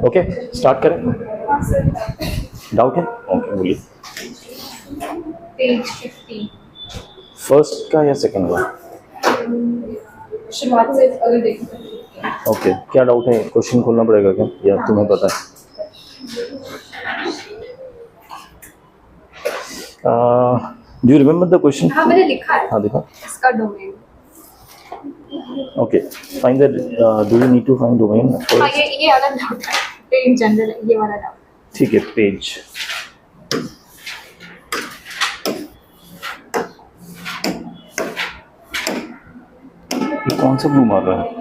Okay, start करें। Doubt है? Okay, बोलिए। पेज 50 फर्स्ट का या सेकंड का? शुरुआत से अगर देखें। ओके, क्या डाउट है? क्वेश्चन खोलना पड़ेगा क्या, या तुम्हें पता है? Do you remember the question? हाँ, मैंने लिखा है। हाँ, देखा। इसका domain. Okay, find the do you need to find domain? हाँ, ये वाला डाउट है, इन जनरल ये वाला डाउट। ठीक है, पेज ये कौन सा ब्लू मार रहा है?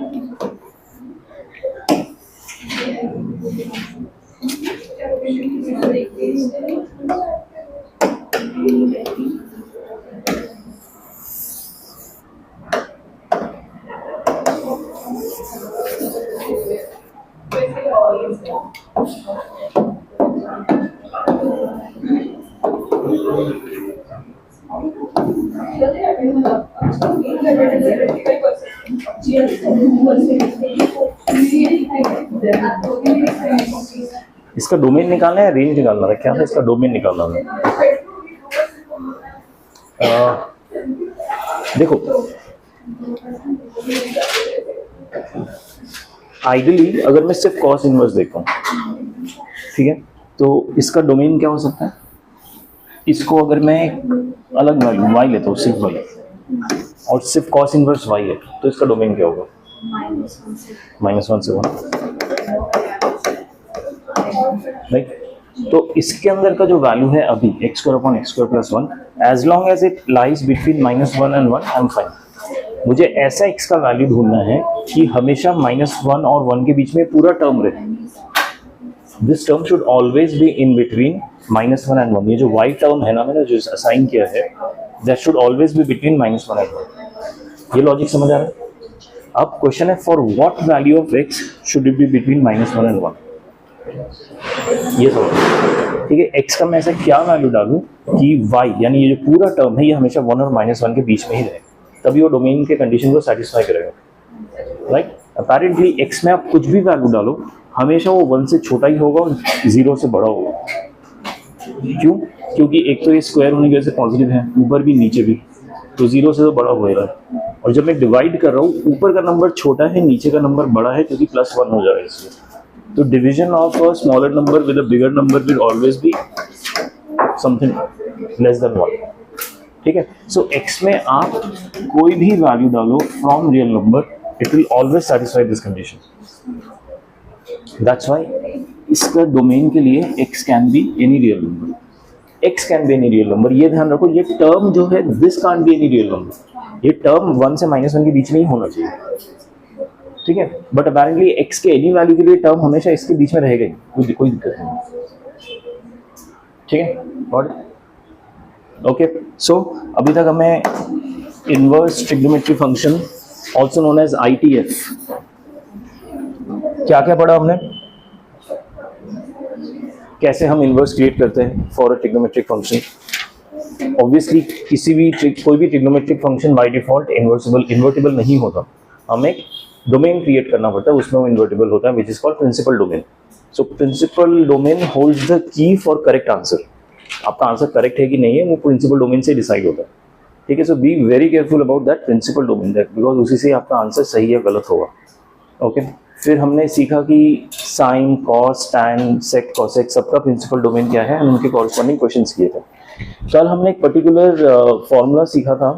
इसका डोमेन निकालना है, रेंज निकालना था, क्या था इसका डोमेन निकालना है। देखो आइडियली अगर मैं सिर्फ कॉस इनवर्स देखता हूँ, ठीक है, तो इसका डोमेन क्या हो सकता है, इसको अगर मैं अलग वैल्यू y लेता हूँ, सिर्फ y, और सिर्फ कॉस इनवर्स y है, तो इसका डोमेन क्या होगा, -1 से 1, राइट। तो इसके अंदर का जो वैल्यू है अभी x² + 1, as long as it lies between -1 and 1, I am fine. मुझे ऐसा x का वैल्यू ढूंढना है कि हमेशा -1 और 1 के बीच में पूरा टर्म रहे। This term should always be in between -1 and 1। ये जो y टर्म है ना, मैंने जो असाइन किया है, that should always be between -1 and 1। ये लॉजिक समझ आ रहा है? अब क्वेश्चन है, for what value of x should it be between -1 and 1। ये समझ, ठीक है, x का मैं ऐसा क्या वैल्यू डालूं कि y यानी ये जो पूरा टर्म है ये हमेशा 1 और -1 के बीच में ही रहे, तभी वो डोमेन के कंडीशन को सेटिस्फाई करेगा, राइट। अपेरेंटली x में आप कुछ भी वैल्यू डालो, हमेशा वो 1 से छोटा ही होगा और 0 से बड़ा होगा। क्यों? क्योंकि एक तो ये स्क्वायर होने की वजह से पॉजिटिव है, ऊपर भी नीचे भी, तो 0 से तो बड़ा होएगा। और जब मैं डिवाइड कर रहा हूँ, ऊपर का नंबर छोटा है, नीचे का नंबर बड़ा है, क्योंकि +1 हो जाएगा इसलिए। तो division of a smaller number with a bigger number will always be something less than 1, ठीक है। सो x में आप कोई भी वैल्यू डालो from real number, it will always satisfy this condition. That's why इसका डोमेन के लिए x can be any real number, x can be any real number. ये ध्यान रखो, ये टर्म जो है this can't be any real number, ये टर्म 1 से -1 के बीच में ही होना चाहिए, ठीक है। बट अपेरेंटली x के एनी वैल्यू के लिए टर्म हमेशा इसके बीच में रहेगा ही, कोई दिक्कत नहीं, ठीक है। और ओके, सो अभी तक हमें inverse trigonometry function also known as ITF क्या क्या पढ़ा हमने, कैसे हम इनवर्स क्रिएट करते हैं for a trigonometric function. Obviously कोई भी trigonometric function by default invertible नहीं होता, हमें डोमेन क्रिएट करना पड़ता है, उसमें वो इन्वर्टिबल होता है, which is called principal domain. So principal domain holds the key for correct answer. आपका आंसर करेक्ट है कि नहीं है वो प्रिंसिपल डोमेन से डिसाइड होता है, ठीक है। So be very careful about that principal domain, that because उसी से आपका आंसर सही या गलत होगा, ओके। फिर हमने सीखा कि साइन, कॉस, टैन, सेक, कॉसेक सबका प्रिंसिपल डोमेन क्या है, हम उनके कॉरस्पॉन्डिंग क्वेश्चंस किए थे। कल हमने एक पर्टिकुलर फॉर्मूला सीखा था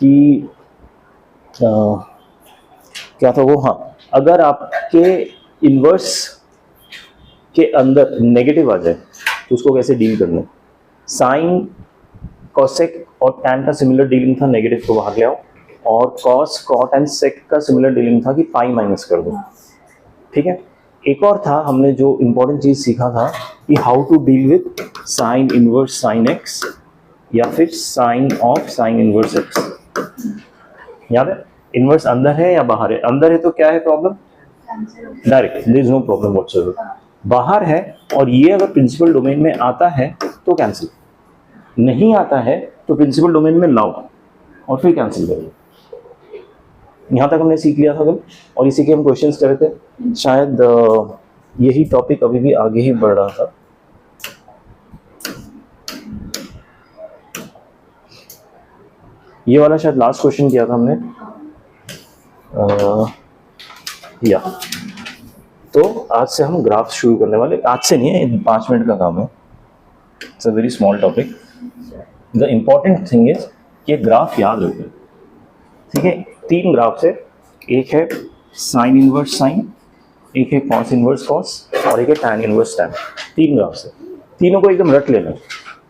कि क्या था वो, हाँ, अगर आपके इन्वर्स के अंदर नेगेटिव आ जाए तो उसको कैसे डील करना है। साइन, कॉसेक और टैन का सिमिलर डीलिंग था, नेगेटिव को बाहर ले आओ, और कॉस, कॉट एंड सेक का सिमिलर डीलिंग था कि पाई माइनस कर दो, ठीक है। एक और था, हमने जो इंपॉर्टेंट चीज सीखा था कि how to deal with sine inverse sine x या फिर sine of sine inverse x. याद है? इनवर्स अंदर है या बाहर है? अंदर है तो क्या है problem, direct, there is no problem whatsoever. बाहर है और ये अगर प्रिंसिपल डोमेन में आता है तो कैंसिल, नहीं आता है तो प्रिंसिपल डोमेन में लाओ और फिर कैंसिल करो। यहाँ तक हमने सीख लिया था कल, और इसी के हम क्वेश्चंस कर रहे थे। शायद यही टॉपिक अभी भी आगे ही बढ़ रहा था। ये वाला शायद लास्ट क्वेश्चन किया था हमने, या तो आज से हम ग्राफ शुरू करने वाले, आज से नहीं है, 5 मिनट का काम है, it's a very small topic. The important thing is कि ग्राफ याद रखें, ठीक है। 3 ग्राफ्स है, एक है साइन इनवर्स साइन, एक है कॉस इनवर्स कॉस और एक है टैन इनवर्स टैन। 3 ग्राफ्स है, तीनों को एकदम रट लेना,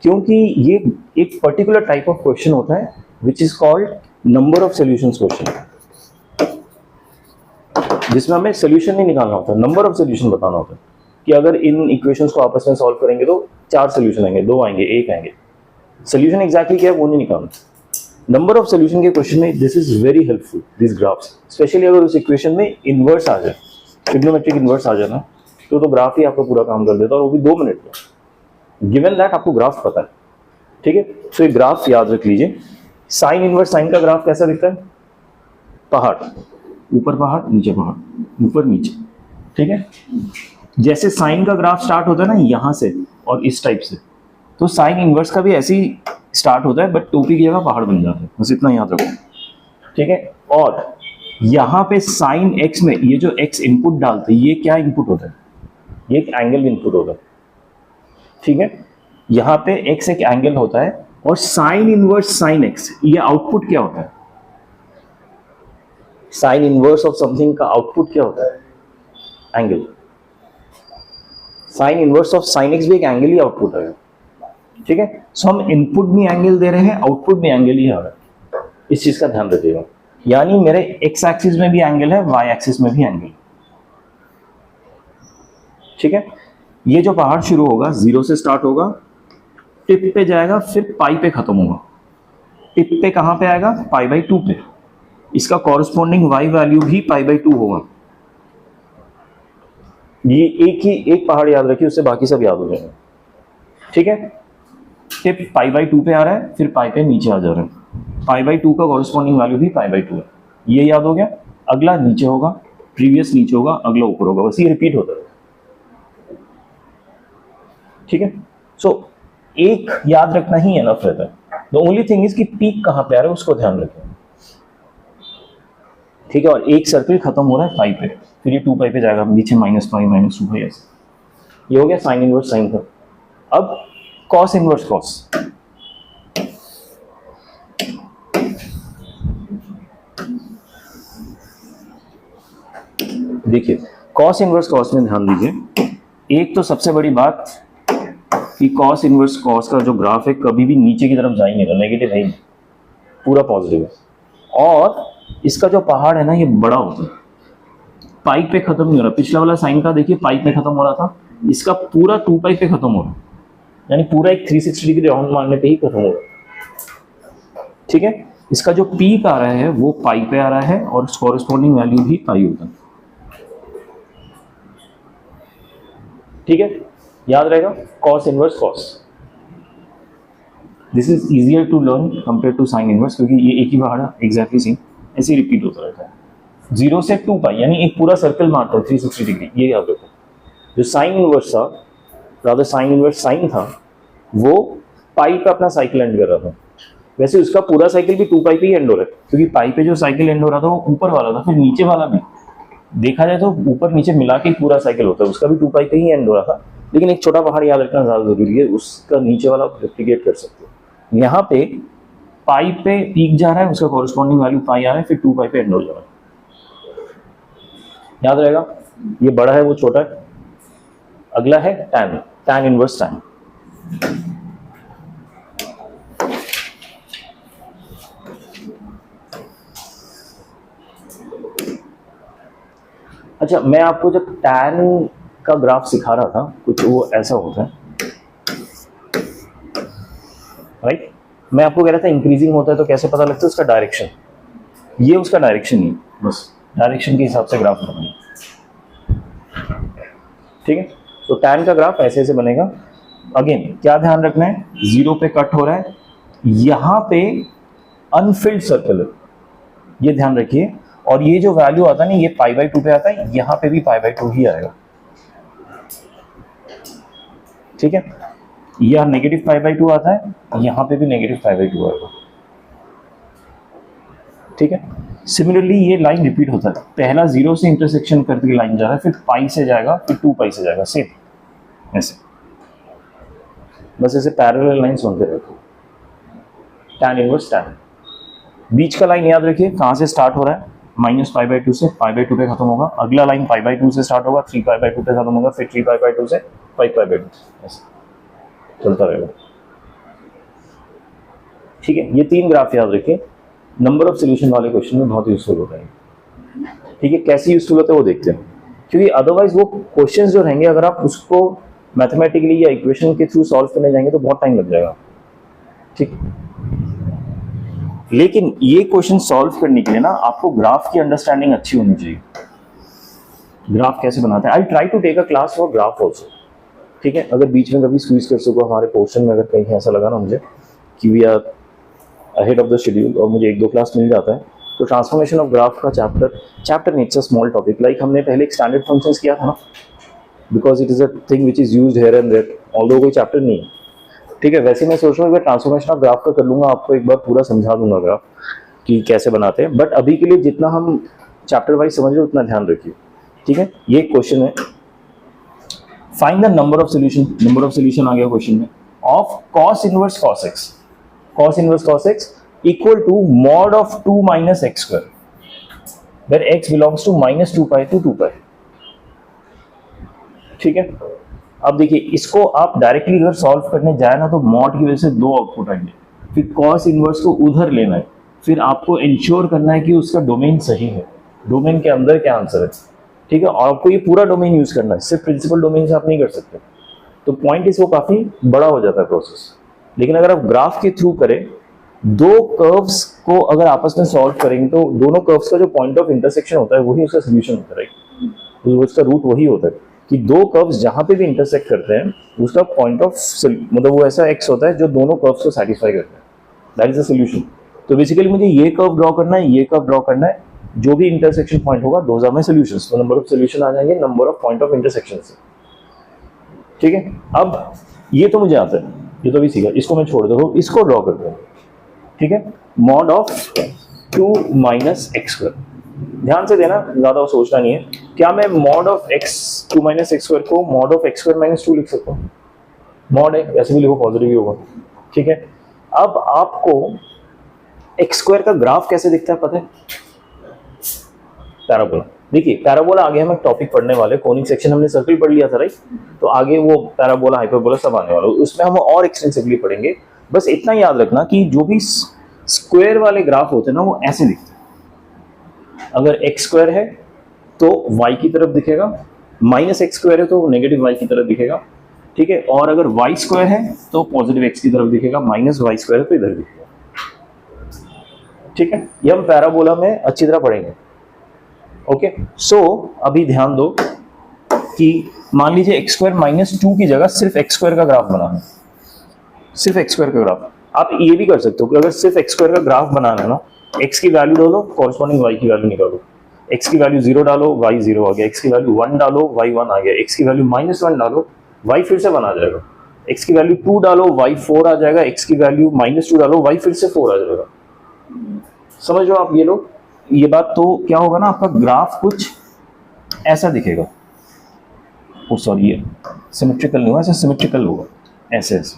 क्योंकि ये एक पर्टिकुलर टाइप ऑफ क्वेश्चन होता है which is called number of solutions question, जिसमें हमें सोल्यूशन नहीं निकालना होता, नंबर ऑफ सोल्यूशन बताना होता है कि अगर इन इक्वेशंस को आपस में सॉल्व करेंगे तो 4 सोल्यूशन आएंगे, 2 आएंगे, 1 आएंगे। सोल्यूशन एग्जैक्टली क्या है वो नहीं निकालना। नंबर ऑफ सोल्यूशन के क्वेश्चन में this is very helpful, this graphs, specially अगर उस इक्वेशन में इनवर्स आ जाए, ट्रिग्नोमेट्रिक इनवर्स आ जाए ना, तो ग्राफ ही आपका पूरा काम कर देता है, और वो भी 2 मिनट में, गिवन दैट आपको ग्राफ पता है, ठीक है। सो ये ग्राफ याद रख लीजिए। साइन इनवर्स साइन का ग्राफ कैसा दिखता है, पहाड़, ऊपर पहाड़ नीचे पहाड़, ऊपर नीचे, ठीक है। जैसे साइन का ग्राफ स्टार्ट होता है ना यहाँ से और इस टाइप से, तो साइन इनवर्स का भी ऐसे ही स्टार्ट होता है, बट टोपी की जगह पहाड़ बन जाता है, बस इतना याद रखो, ठीक है। और यहाँ पे साइन एक्स में ये जो एक्स इनपुट डालते हैं, ये क्या इनपुट होता है, ये एक एंगल इनपुट होता है, ठीक है। यहाँ पे एक्स एक एंगल होता है, और साइन इनवर्स साइन एक्स, ये आउटपुट क्या होता है, साइन इनवर्स ऑफ समथिंग का आउटपुट क्या होता है, angle. Sign inverse of sine x भी एक एंगल ही आउटपुट है, ठीक है। सो हम इनपुट भी एंगल दे रहे हैं, आउटपुट भी एंगल ही आ रहा है, इस चीज का ध्यान रखिएगा। यानी मेरे एक्स एक्सिस में भी एंगल है, वाई एक्सिस में भी एंगल, ठीक है। ये जो पहाड़ शुरू होगा 0 से स्टार्ट होगा, टिप पे जाएगा, फिर पाई पे खत्म होगा। टिप पे कहां पे आएगा, π/2 पे। इसका कॉरस्पॉन्डिंग वाई वैल्यू भी π/2 होगा। ये एक पहाड़ याद रखिए, उससे बाकी सब याद हो जाएगा, ठीक है। टिप π/2 पे आ रहा है, फिर पाई पे नीचे आ जा रहा है, π/2 का कॉरस्पॉन्डिंग वैल्यू भी π/2 है, ये याद हो गया। अगला नीचे होगा, प्रीवियस नीचे होगा, अगला ऊपर होगा, बस ये रिपीट होता है, ठीक है। सो एक याद रखना ही एनफ रहता है। द ओनली थिंग इज कि पीक कहां पे आ रहा है उसको ध्यान रखें, ठीक है। और एक सर्कल खत्म हो रहा है पाई पे, फिर ये 2 पाई पे जाएगा, नीचे -π -2 ऐसे। ये हो गया साइन इनवर्स साइन का। अब कॉस इनवर्स कॉस, देखिए कॉस इनवर्स कॉस में ध्यान दीजिए। एक तो सबसे बड़ी बात कि कॉस इनवर्स कॉस का जो ग्राफ है कभी भी नीचे की तरफ जा ही नहीं रहा, नेगेटिव है ही, पूरा पॉजिटिव है। और इसका जो पहाड़ है ना, ये बड़ा होता है, पाई पे खत्म नहीं हो रहा। पिछला वाला साइन का देखिए पाई पे खत्म हो रहा था, इसका पूरा 2 पाई पे खत्म हो रहा है, यानी पूरा एक 360 डिग्री राउंड मारने पे ही खत्म हो रहा है, ठीक है। इसका जो पीक आ रहा है वो पाई पे आ रहा है, और कॉरस्पॉन्डिंग वैल्यू भी पाई होता है, ठीक है। याद रहेगा cos inverse cos. This is easier to learn compare to sine inverse, क्योंकि ये एक ही पहाड़ है, एग्जैक्टली सेम, ऐसे ही रिपीट होता रहता है। 0 से 2 पाई यानी एक पूरा सर्कल मारता है 360 डिग्री, ये याद रखो। जो साइन इनवर्स था, रादर साइन इनवर्स साइन था, वो पाई पे अपना साइकिल एंड कर रहा था। वैसे उसका पूरा साइकिल भी 2 पाई पे ही एंड हो रहा है, क्योंकि पाई पे जो साइकिल एंड हो रहा था वो ऊपर वाला था, फिर नीचे वाला भी देखा जाए तो ऊपर नीचे मिला के पूरा साइकिल होता है, उसका भी 2 पाई पे ही एंड हो रहा था। लेकिन एक छोटा पहाड़ याद रखना ज्यादा जरूरी है, उसका नीचे वाला रेप्लिकेट कर सकते हो। यहाँ पे पाई पे पीक जा रहा है, उसका कॉरस्पॉन्डिंग वैल्यू पाई आ रहा है, फिर 2 पाई पे एंड हो जा रहा है, याद रहेगा। ये बड़ा है वो छोटा है। अगला है टैन, टैन इनवर्स टैन। अच्छा, मैं आपको जब टैन का ग्राफ सिखा रहा था, कुछ वो ऐसा होता है, राइट। मैं आपको कह रहा था इंक्रीजिंग होता है तो कैसे पता लगता है उसका डायरेक्शन, ये उसका डायरेक्शन ही, बस डायरेक्शन के हिसाब से ग्राफ बनाएंगे, ठीक है। तो टैन का ग्राफ ऐसे ऐसे बनेगा। अगेन क्या ध्यान रखना है, 0 पे कट हो रहा है, यहाँ पे अनफिल्ड सर्कल है, ये ध्यान रखिए। और ये जो वैल्यू आता है ना, ये π/2 पे आता है, यहाँ पे भी π/2 ही आएगा, ठीक है। यह नेगेटिव π/2 आता है, यहाँ पे भी नेगेटिव π/2 आएगा, ठीक है। सिमिलरली ये लाइन रिपीट होता है, पहला 0 से इंटरसेक्शन करके लाइन जा रहा है, फिर पाई से जाएगा, फिर 2 पाई से जाएगा, सेम ऐसे, बस ऐसे पैरेलल लाइंस बनते रहते हैं। Tan inverse tan. बीच का लाइन याद रखिए, कहाँ से स्टार्ट हो रहा है, -π/2 से π/2 पे खत्म होगा। अगला लाइन π/2 से स्टार्ट होगा, 3π/2 पे खत्म होगा, फिर 3π/2 से 5π/2, ऐसे चलता रहेगा, ठीक है। ये 3 ग्राफ याद रखिए, नंबर ऑफ सोल्यूशन वाले क्वेश्चन में बहुत यूजफुल होता है, ठीक है। कैसे यूजफुल होता है वो देखते हैं, क्योंकि अदरवाइज वो क्वेश्चन जो रहेंगे, अगर आप उसको मैथमेटिकली या इक्वेशन के थ्रू सॉल्व करने जाएंगे तो बहुत टाइम लग जाएगा, ठीक। लेकिन ये क्वेश्चन सॉल्व करने के लिए ना आपको ग्राफ की अंडरस्टैंडिंग अच्छी होनी चाहिए। ग्राफ कैसे बनाते हैं, I try to take a class for graph also, ठीक है। अगर बीच में कभी स्क्वीज कर सको हमारे पोर्शन में, अगर कहीं ऐसा लगा ना मुझे कि we are ahead of the schedule और मुझे 1-2 क्लास मिल जाता है, तो ट्रांसफॉर्मेशन ऑफ ग्राफ का चैप्टर नहीं, it's a small topic. Like हमने पहले एक स्टैंडर्ड फंक्शंस किया था ना, because it is a thing which is used here and there, although कोई चैप्टर नहीं है, ठीक है। वैसे मैं सोच रहा हूँ ट्रांसफॉर्मेशन ऑफ ग्राफ का कर लूँगा, आपको एक बार पूरा समझा दूंगा ग्राफ कि कैसे बनाते हैं, बट अभी के लिए जितना हम चैप्टर वाइज समझ रहे उतना ध्यान रखिए, ठीक है। ये क्वेश्चन है, find the number of solution, number of solution आ गया क्वेश्चन में, of cos inverse cos x, cos inverse cos x equal to mod of 2 minus x square, where x belongs to minus 2 pi to 2 pi, ठीक है। अब देखिए इसको आप directly अगर सॉल्व करने जाए ना तो मॉड की वजह से दो आउटपुट आएंगे, फिर cos इनवर्स को उधर लेना है, फिर आपको इंश्योर करना है कि उसका डोमेन सही है, डोमेन के अंदर क्या आंसर है, ठीक है। और आपको ये पूरा डोमेन यूज करना है, सिर्फ प्रिंसिपल डोमेन से आप नहीं कर सकते, तो पॉइंट इसको काफी बड़ा हो जाता है प्रोसेस। लेकिन अगर आप ग्राफ के थ्रू करें, दो कर्व्स को अगर आपस में सॉल्व करेंगे तो दोनों कर्व्स का जो पॉइंट ऑफ इंटरसेक्शन होता है वही उसका सोल्यूशन होता है, तो उसका रूट वही होता है कि दो कर्व्स जहां पे भी इंटरसेक्ट करते हैं उसका पॉइंट ऑफ मतलब वो ऐसा एक्स होता है जो दोनों कर्व्स को सेटिस्फाई करता है, दैट इज द सोल्यूशन। तो बेसिकली मुझे ये कर्व ड्रॉ करना है, ये कर्व ड्रॉ करना है, जो भी इंटरसेक्शन पॉइंट होगा दोज आर माय सॉल्यूशंस, तो नंबर ऑफ सॉल्यूशन आ जाएंगे number of point of intersection से, ठीक है। अब ये तो मुझे आता है, ये तो भी सीखा, इसको मैं छोड़ दूँ, इसको ड्रॉ करते हैं, ठीक है। Mod of 2 minus x square, ध्यान से देना, ज्यादा सोचना नहीं है। क्या मैं mod of x 2 minus x square को mod of x square minus 2 लिख सकता हूँ? मॉड है, ऐसे भी लिखो, पॉजिटिव ही होगा, ठीक है। अब आपको एक्स स्क्वायर का ग्राफ कैसे दिखता है पता है? पैराबोला। देखिए पैराबोला आगे हम एक टॉपिक पढ़ने वाले, कोनिक सेक्शन हमने सर्कल पढ़ लिया था राइट, तो आगे वो पैराबोला हाइपरबोला सब आने वाला, उसमें हम और एक्सटेंसिवली पढ़ेंगे। बस इतना याद रखना कि जो भी स्क्वायर वाले ग्राफ होते हैं ना वो ऐसे दिखते हैं। अगर एक्स स्क्वायर है तो y की तरफ दिखेगा, माइनस एक्स स्क्वायर है तो नेगेटिव y की तरफ दिखेगा, ठीक है। और अगर y स्क्वायर है तो पॉजिटिव x की तरफ दिखेगा, माइनस y स्क्वायर है तो इधर दिखेगा, ठीक है। ये हम पैराबोला में अच्छी तरह पढ़ेंगे, ओके। सो अभी ध्यान दो कि मान लीजिए एक्स स्क्वायर माइनस 2 की जगह सिर्फ एक्स स्क्वायर का ग्राफ बनाना है, सिर्फ एक्स स्क्वायर का ग्राफ। आप ये भी कर सकते हो कि अगर सिर्फ एक्स स्क्वायर का ग्राफ बनाना है ना, एक्स की वैल्यू डालो, कॉरस्पॉन्डिंग वाई की वैल्यू निकालो, एक्स की वैल्यू 0 डालो, वाई 0 आ गया, एक्स की वैल्यू 1 डालो, वाई 1 आ गया, एक्स की वैल्यू -1 डालो, वाई फिर से 1 आ जाएगा, एक्स की वैल्यू 2 डालो, वाई 4 आ जाएगा, एक्स की वैल्यू -2 डालो, वाई फिर से 4 आ जाएगा। समझ लो आप ये लोग ये बात, तो क्या होगा ना, आपका ग्राफ कुछ ऐसा दिखेगा, ओ सॉरी ये सिमेट्रिकल नहीं होगा, ऐसा सिमेट्रिकल होगा, ऐसे ऐसे,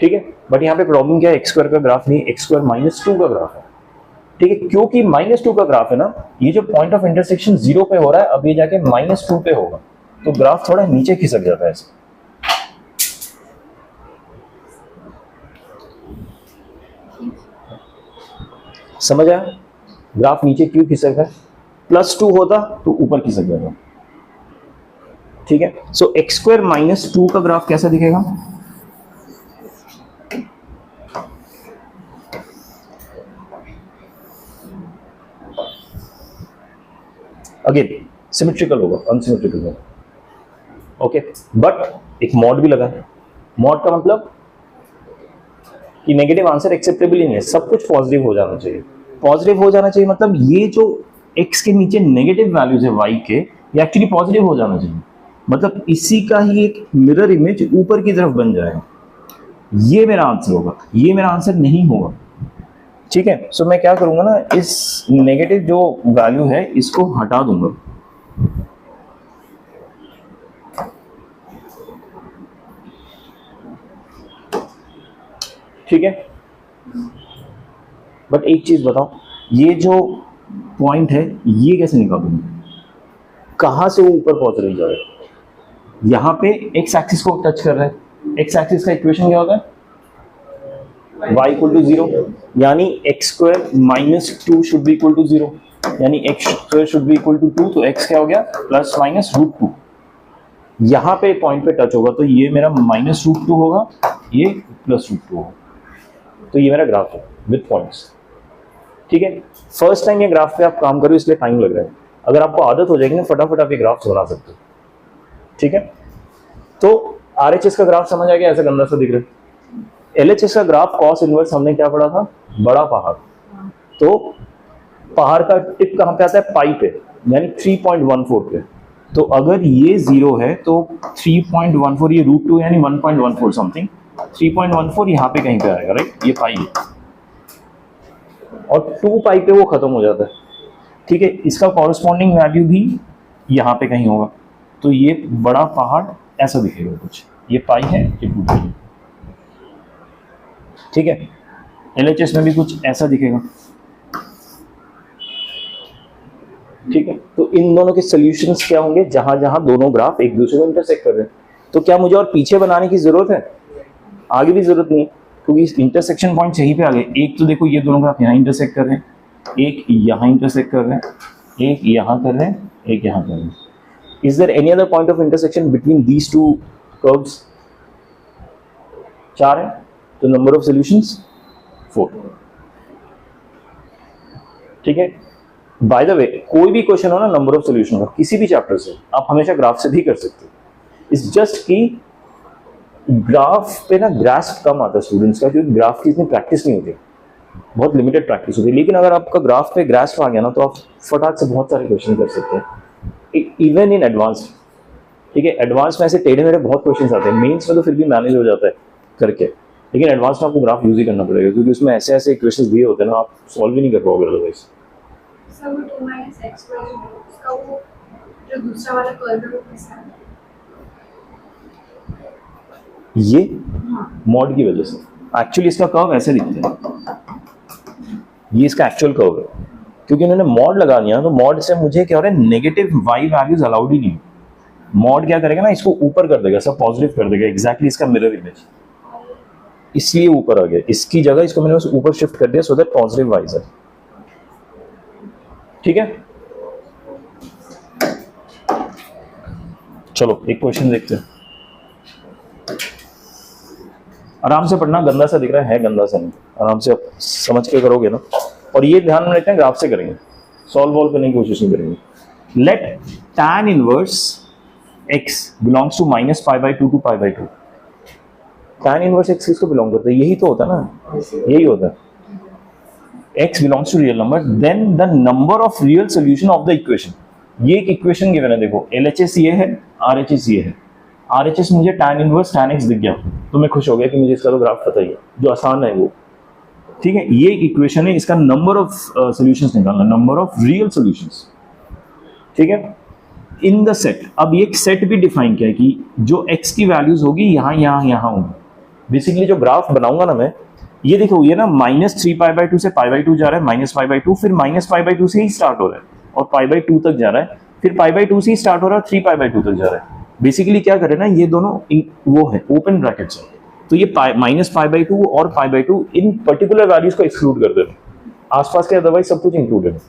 ठीक है। बट यहाँ पे प्रॉब्लम क्या है, एक्स स्क्वायर का ग्राफ नहीं, एक्स स्क्वायर -2 का ग्राफ है, ठीक है। क्योंकि -2 का ग्राफ है ना, ये जो पॉइंट ऑफ इंटरसेक्शन 0 पे हो रहा है, अब ये जाके -2 पे होगा, तो ग्राफ थोड़ा नीचे खिसक जाता है ऐसे। समझ आया ग्राफ नीचे क्यों खिसक है? +2 होता तो ऊपर खिसक जाएगा, ठीक है। सो एक्स स्क्वायर -2 का ग्राफ कैसा दिखेगा? अगेन सिमेट्रिकल होगा, अनसिमेट्रिकल होगा, ओके। बट एक मॉड भी लगा है, मॉड का मतलब कि नेगेटिव आंसर एक्सेप्टेबल ही नहीं है, सब कुछ पॉजिटिव हो जाना चाहिए। पॉजिटिव हो जाना चाहिए मतलब ये जो x के नीचे नेगेटिव वैल्यूज है y के, ये एक्चुअली पॉजिटिव हो जाना चाहिए, मतलब इसी का ही एक मिरर इमेज ऊपर की तरफ बन जाएगा, ये मेरा आंसर होगा, ये मेरा आंसर नहीं होगा, ठीक है। सो मैं क्या करूंगा ना, इस नेगेटिव जो वैल्यू है इसको हटा दूंगा, ठीक है। बट एक चीज बताओ, ये जो पॉइंट है ये कैसे निकालूंगा, कहां से वो ऊपर पहुंच रही जाएगा? यहां पे एक्स एक्सिस को टच कर रहा है, एक्स एक्सिस का इक्वेशन क्या होता है? y = 0, यानी x square -2 should be equal to 0, यानी x square should be equal to 2, तो x क्या हो गया ±√2। यहां पे पॉइंट पे टच होगा तो ये मेरा -√2 होगा, ये +√2 होगा, तो ये मेरा ग्राफ है विद पॉइंट्स, ठीक है। फर्स्ट टाइम ये ग्राफ पे आप काम करो इसलिए टाइम लग रहा है, अगर आपको आदत हो जाएगी ना फटाफट आप ये ग्राफ बना सकते हो, ठीक है। तो RHS का ग्राफ समझ आ गया, ऐसा गंदा सा दिख रहा है। LHS का ग्राफ कॉस इनवर्स हमने क्या पढ़ा था? बड़ा पहाड़, तो पहाड़ का टिप कहां पे आता है? पाई पे, यानी 3.14 पे। तो अगर ये 0 है तो 3.14 ये √2 यानी 1.14 समथिंग, 3.14 यहाँ पे कहीं पे आएगा, राइट? ये पाई है और 2 पाई पे वो खत्म हो जाता है, ठीक है? इसका कॉरस्पॉन्डिंग वैल्यू भी यहाँ पे कहीं होगा, तो ये बड़ा पहाड़ ऐसा दिखेगा कुछ, ये पाई है, ये 2 पाई है, ठीक है? LHS में भी कुछ ऐसा दिखेगा, ठीक है? तो इन दोनों के सॉल्यूशंस क्या होंगे? जहां जहां दोनों ग्राफ एक दूसरे को इंटरसेक्ट कर रहे हैं। तो क्या मुझे और पीछे बनाने की जरूरत है? आगे भी जरूरत नहीं है, क्योंकि इस इंटरसेक्शन पॉइंट यहीं पे आ गए। एक तो देखो ये दोनों ग्राफ यहाँ इंटरसेक्ट कर रहे हैं, एक यहाँ इंटरसेक्ट कर रहे हैं, एक यहाँ कर रहे हैं, एक यहाँ कर रहे हैं। Is there any other point of intersection between these two curves? 4 है, तो नंबर ऑफ सॉल्यूशंस 4, ठीक है? बाय द वे, कोई भी क्वेश्चन हो ना नंबर ऑफ सॉल्यूशन का किसी भी चैप्टर से, आप हमेशा ग्राफ से भी कर सकते हो। इट्स जस्ट कि ग्राफ पे ना ग्रास्प कम आता है स्टूडेंट्स का, क्योंकि ग्राफ की इतनी प्रैक्टिस नहीं होती, बहुत लिमिटेड प्रैक्टिस होती है। लेकिन अगर आपका ग्राफ पे ग्रास्प आ गया ना, तो आप फटाक से बहुत सारे क्वेश्चन कर सकते हैं, इवन इन एडवांस, ठीक है? एडवांस में ऐसे टेढ़े मेढ़े बहुत क्वेश्चन आते हैं, मेन्स में तो फिर भी मैनेज हो जाता है करके, लेकिन एडवांस में आपको ग्राफ यूज ही करना पड़ेगा, क्योंकि उसमें ऐसे ऐसे इक्वेशंस दिए होते हैं ना, आप सॉल्व ही नहीं कर पाओगे अदरवाइज। सर वो 2 - x - उसका वो जो दूसरा वाला कर्व है वो कैसा है? ये मॉड की वजह से एक्चुअली इसका कर्व ऐसे दिखता है, ये इसका एक्चुअल कर्व है, क्योंकि उन्होंने मॉड लगा दिया, तो मॉड से मुझे क्या हो रहा है, नेगेटिव y वैल्यूज अलाउड ही नहीं। मॉड क्या करेगा ना, इसको ऊपर कर देगा, सब पॉजिटिव कर देगा, एग्जैक्टली इसका मिरर इमेज, इसलिए ऊपर आ गया। इसकी जगह इसको मैंने बस ऊपर शिफ्ट कर दिया, सो दैट पॉजिटिव वाइज है, ठीक है? चलो एक क्वेश्चन देखते हैं, आराम से पढ़ना, गंदा सा दिख रहा है गंदा सा नहीं, आराम से आप समझ के करोगे ना। और ये ध्यान में रखते हैं, ग्राफ से करेंगे, सॉल्व वॉल्व करने की कोशिश नहीं करेंगे। Let tan inverse x belongs to -π/2 to π/2। tan inverse x किसको बिलोंग करता है? यही तो होता है ना, यही होता है। x belongs to real number, then the number of real solution of the equation. ये एक इक्वेशन गिवन है, देखो LHS ये है, RHS ये है। RHS मुझे tan इनवर्स tan x दिख गया, तो मैं खुश हो गया कि मुझे इसका तो ग्राफ पता ही है, जो आसान है वो, ठीक है? ये इक्वेशन है, इसका नंबर ऑफ सॉल्यूशंस निकालना, नंबर ऑफ रियल सॉल्यूशंस, ठीक है? इन द सेट, अब ये सेट भी डिफाइन किया है कि जो x की वैल्यूज होगी यहाँ यहाँ यहाँ होंगी। बेसिकली जो ग्राफ बनाऊंगा ना मैं, ये देखो ये ना -3π/2 से π/2 जा रहा है, -π/2, फिर -π/2 से ही स्टार्ट हो रहा है और π/2 तक जा रहा है, फिर π/2 से ही स्टार्ट हो रहा है, 3π/2 तक जा रहा है। बेसिकली क्या करे ना, ये दोनों वो है ओपन ब्रैकेट्स है, तो ये -π/2 और π/2 इन पर्टिकुलर वैल्यूज को एक्सक्लूड कर देना, आसपास के अदरवाइज सब कुछ इंक्लूडेड है।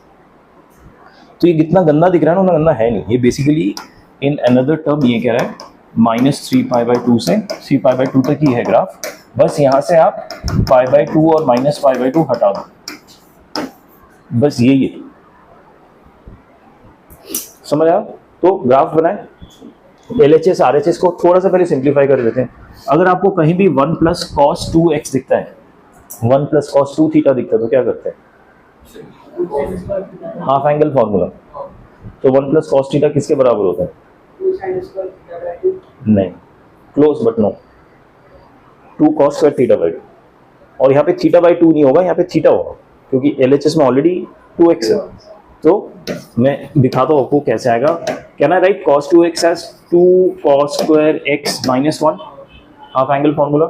तो ये कितना गंदा दिख रहा है ना, उतना गंदा है नहीं। ये बेसिकली इन अनदर टर्म ये कह रहा है -3π/2 से 3π/2 तक ही है ग्राफ, बस यहाँ से आप π/2 और -π/2 हटा दो, बस यही है, समझ आया? तो ग्राफ बनाए, LHS RHS को थोड़ा सा पहले सिंप्लीफाई कर देते हैं। अगर आपको कहीं भी 1 + cos 2x दिखता है, 1 + cos 2θ दिखता है, तो क्या करते हैं? Half angle formula. तो 1 + cos θ किसके बराबर होता है? नहीं, क्लोज बट नो, 2 cos² θ/2। और यहाँ पे θ/2 नहीं होगा, यहाँ पे थीटा होगा, क्योंकि LHS में ऑलरेडी 2x है। तो मैं दिखाता हूँ आपको कैसे आएगा। Can I right cos 2x as 2 cos² x - 1 half angle formula.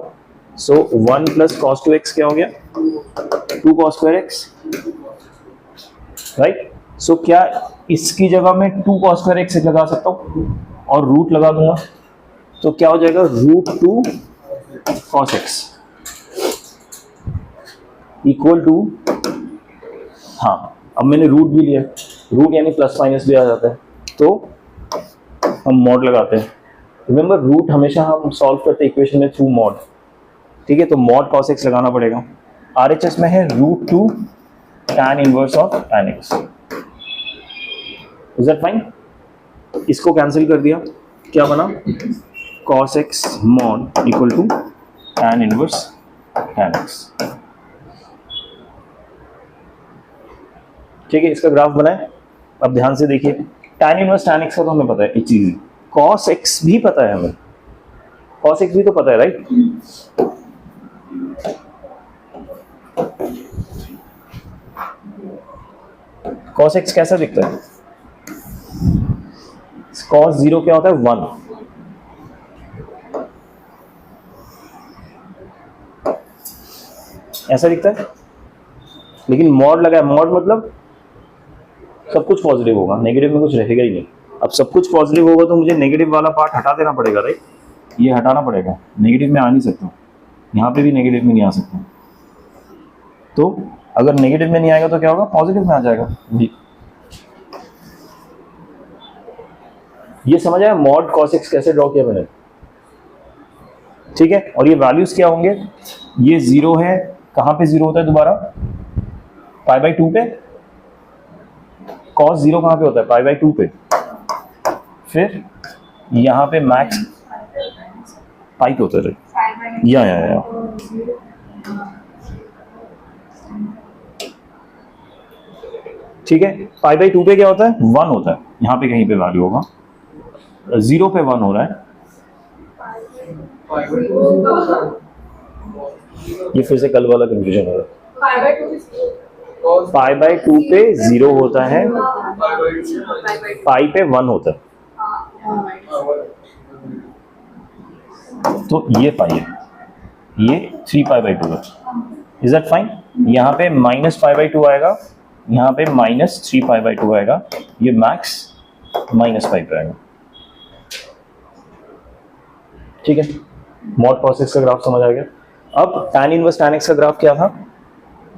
So 1 + cos 2x क्या हो गया? 2 cos² x, राइट? सो क्या इसकी जगह मैं 2 cos² x लगा सकता हूँ और रूट लगा दूंगा, तो क्या हो जाएगा? √2 cos x इक्वल टू, हाँ अब मैंने रूट भी लिया, रूट यानी प्लस माइनस भी आ जाता है, तो हम मॉड लगाते हैं। रिमेंबर रूट हमेशा हम सॉल्व करते हैं इक्वेशन में थ्रू मॉड, ठीक है? तो मॉड cos x लगाना पड़ेगा। RHS में है √2 tan inverse of tan x। Is that fine? इसको कैंसिल कर दिया, क्या बना? cos x mod equal to tan inverse tan x, ठीक है? इसका ग्राफ बनाए। अब ध्यान से देखिए, tan इनवर्स tan x का तो हमें पता है, एक चीज cos x भी पता है हमें, cos x भी तो पता है राइट। cos x कैसा दिखता है? cos 0 क्या होता है? 1। ऐसा दिखता है, लेकिन मॉड लगा है, मॉड मतलब सब कुछ पॉजिटिव होगा, नेगेटिव में कुछ रहेगा ही नहीं। अब सब कुछ पॉजिटिव होगा तो मुझे नेगेटिव वाला पार्ट हटा देना पड़ेगा राइट, ये हटाना पड़ेगा, नेगेटिव में आ नहीं सकता, यहाँ पे भी नेगेटिव में नहीं आ सकता। तो अगर नेगेटिव में नहीं आएगा तो क्या होगा? पॉजिटिव में आ जाएगा जी। ये समझ आया मॉड cos x कैसे ड्रॉ किया मैंने, ठीक है। और ये वैल्यूज क्या होंगे? ये 0 है, कहाँ पे 0 होता है दोबारा? π/2 पे। cos 0 कहाँ पे होता है? π/2 पे। फिर यहाँ पे मैक्स पाई पे होता है, या ठीक है। π/2 पे क्या होता है? 1 होता है, यहाँ पे कहीं पे वैल्यू होगा, 0 पे 1 हो रहा है। ये फिर से कल वाला कंफ्यूजन हो रहा है। π/2 पे 0 होता है, पाई पे 1 होता है, तो ये पाई है, ये 3π/2 है। Is that fine? यहाँ पे -π/2 आएगा, यहाँ पे -3π/2 आएगा, ये मैक्स -5 पे आएगा, ठीक है। मॉड cos x का ग्राफ समझ आ गया। अब tan इनवर्स tan x का ग्राफ क्या था?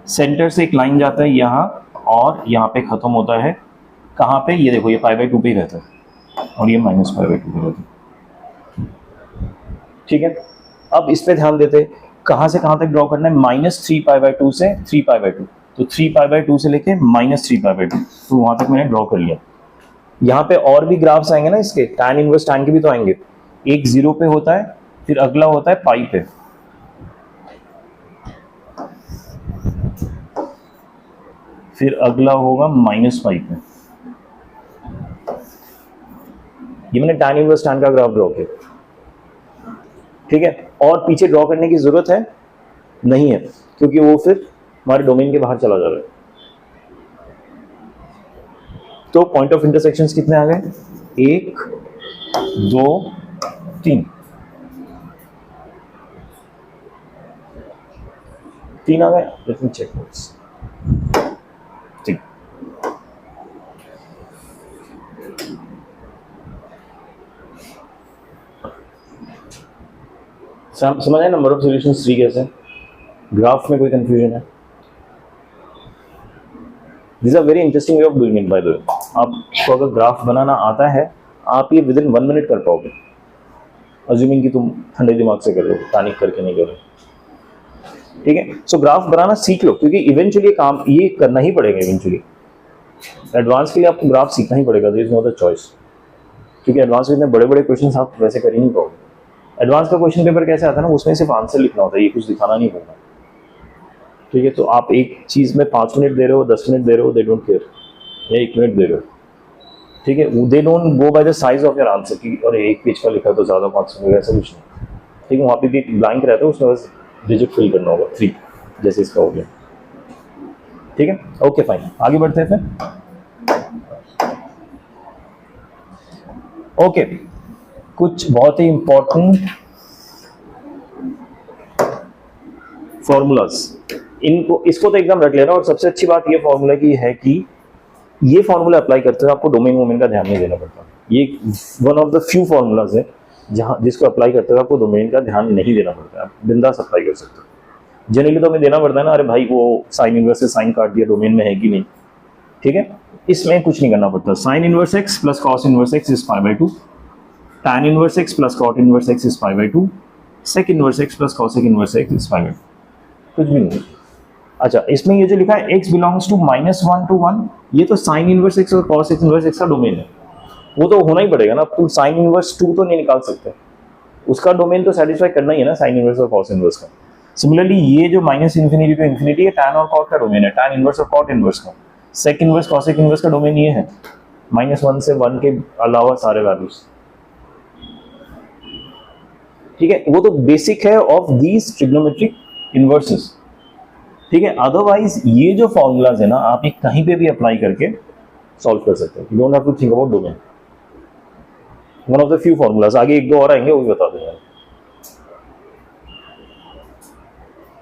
सेंटर से एक लाइन जाता है यहाँ और यहाँ पे खत्म होता है, कहाँ पे? ये देखो, ये π/2 पे ही रहता है और ये -π/2 पे रहता है, ठीक है। अब इस पे ध्यान देते, कहाँ से कहाँ तक ड्रॉ करना है? -3π/2 से 3π/2, तो 3π/2 से लेके -3π/2, तो वहां तक मैंने ड्रॉ कर लिया। यहाँ पे और भी ग्राफ्स आएंगे ना इसके, tan इनवर्स tan के भी तो आएंगे। एक 0 पे होता है, फिर अगला होता है पाई पे, फिर अगला होगा -π पे। ये मैंने tan इनवर्स tan का ग्राफ ड्रॉ किया, ठीक है। और पीछे ड्रॉ करने की जरूरत है नहीं है, क्योंकि वो फिर हमारे डोमेन के बाहर चला जा रहा है। तो पॉइंट ऑफ इंटरसेक्शंस कितने आ गए? 1 2 3 आ गए। लेट मी चेक दिस, ठीक। समझ आए नंबर ऑफ सॉल्यूशंस 3 कैसे? ग्राफ में कोई कंफ्यूजन है? This are very interesting way of doing it by the way. आपको अगर ग्राफ बनाना आता है, आप ये विद इन 1 मिनट कर पाओगे, अज्यूमिंग कि तुम ठंडे दिमाग से कर रहे हो, पैनिक करके नहीं कर रहे, ठीक है। सो ग्राफ बनाना सीख लो, क्योंकि इवेंचुअली काम ये करना ही पड़ेगा। इवेंचुअली एडवांस के लिए आपको ग्राफ सीखना ही पड़ेगा, there is no other choice, क्योंकि एडवांस में इतने बड़े बड़े क्वेश्चन आप वैसे कर ही नहीं पाओगे। एडवांस का क्वेश्चन पेपर कैसे आता है ना, उसमें सिर्फ आंसर लिखना होता है, ये कुछ दिखाना नहीं पड़ता, ठीक है। तो आप एक चीज़ में 5 मिनट दे रहे हो, 10 मिनट दे रहे हो, दे डोंट केयर, या 1 मिनट दे रहे हो, ठीक है। They don't go by the size of your answer की, और एक पेज का लिखा तो ज़्यादा मार्क्स मिलेगा, ऐसा कुछ नहीं, ठीक है। वहाँ पे भी ब्लैंक रहता है, उसमें बस डिजिट फिल करना होगा 3, जैसे इसका हो गया, ठीक है। ओके फाइन, आगे बढ़ते हैं फिर। ओके, कुछ बहुत ही इंपॉर्टेंट फॉर्मूलाज, इसको तो एकदम रख लेना। और सबसे अच्छी बात ये फॉर्मूला की है कि ये फॉर्मूला अप्लाई करते हुए आपको डोमेन मोमेंट का ध्यान नहीं देना पड़ता। ये one of the few formulas है जिसको अप्लाई करते हुए आपको डोमेन का ध्यान नहीं देना पड़ता, आप बिंदास अप्लाई कर सकते हो। जनरली तो हमें देना पड़ता है ना, अरे भाई वो साइन इनवर्स से साइन काट दिया, डोमेन में है कि नहीं, ठीक है। इसमें कुछ नहीं करना पड़ता। Sine inverse x plus cos inverse x is π/2, tan inverse x plus cot inverse x is π/2, sec inverse x plus cosec inverse x is π/2, कुछ भी नहीं। अच्छा, इसमें ये जो लिखा है x बिलोंग्स टू -1 to 1, ये तो साइन इनवर्स एक्स और कॉस इनवर्स एक्स का डोमेन है, वो तो होना ही पड़ेगा ना। तुम साइन इनवर्स 2 तो नहीं निकाल सकते, उसका डोमेन तो सेटिस्फाई करना ही है ना, साइन इनवर्स और कॉस इनवर्स का। सिमिलरली ये जो -∞ to ∞ है, tan और कॉट का डोमेन है, tan इनवर्स और कॉट इनवर्स का। सेक इनवर्स कॉसेक इनवर्स का डोमेन ये है, -1 से 1 के अलावा सारे वैल्यूज, ठीक है। वो तो बेसिक है ऑफ दीज ट्रिग्नोमेट्रिक इन्वर्सेस, ठीक है। अदरवाइज ये जो फॉर्मूलाज है ना, आप ये कहीं पे भी अप्लाई करके सॉल्व कर सकते हो, you don't have to think about domain. One of the few formulas, आगे एक दो और आएंगे वो भी बता दूंगा।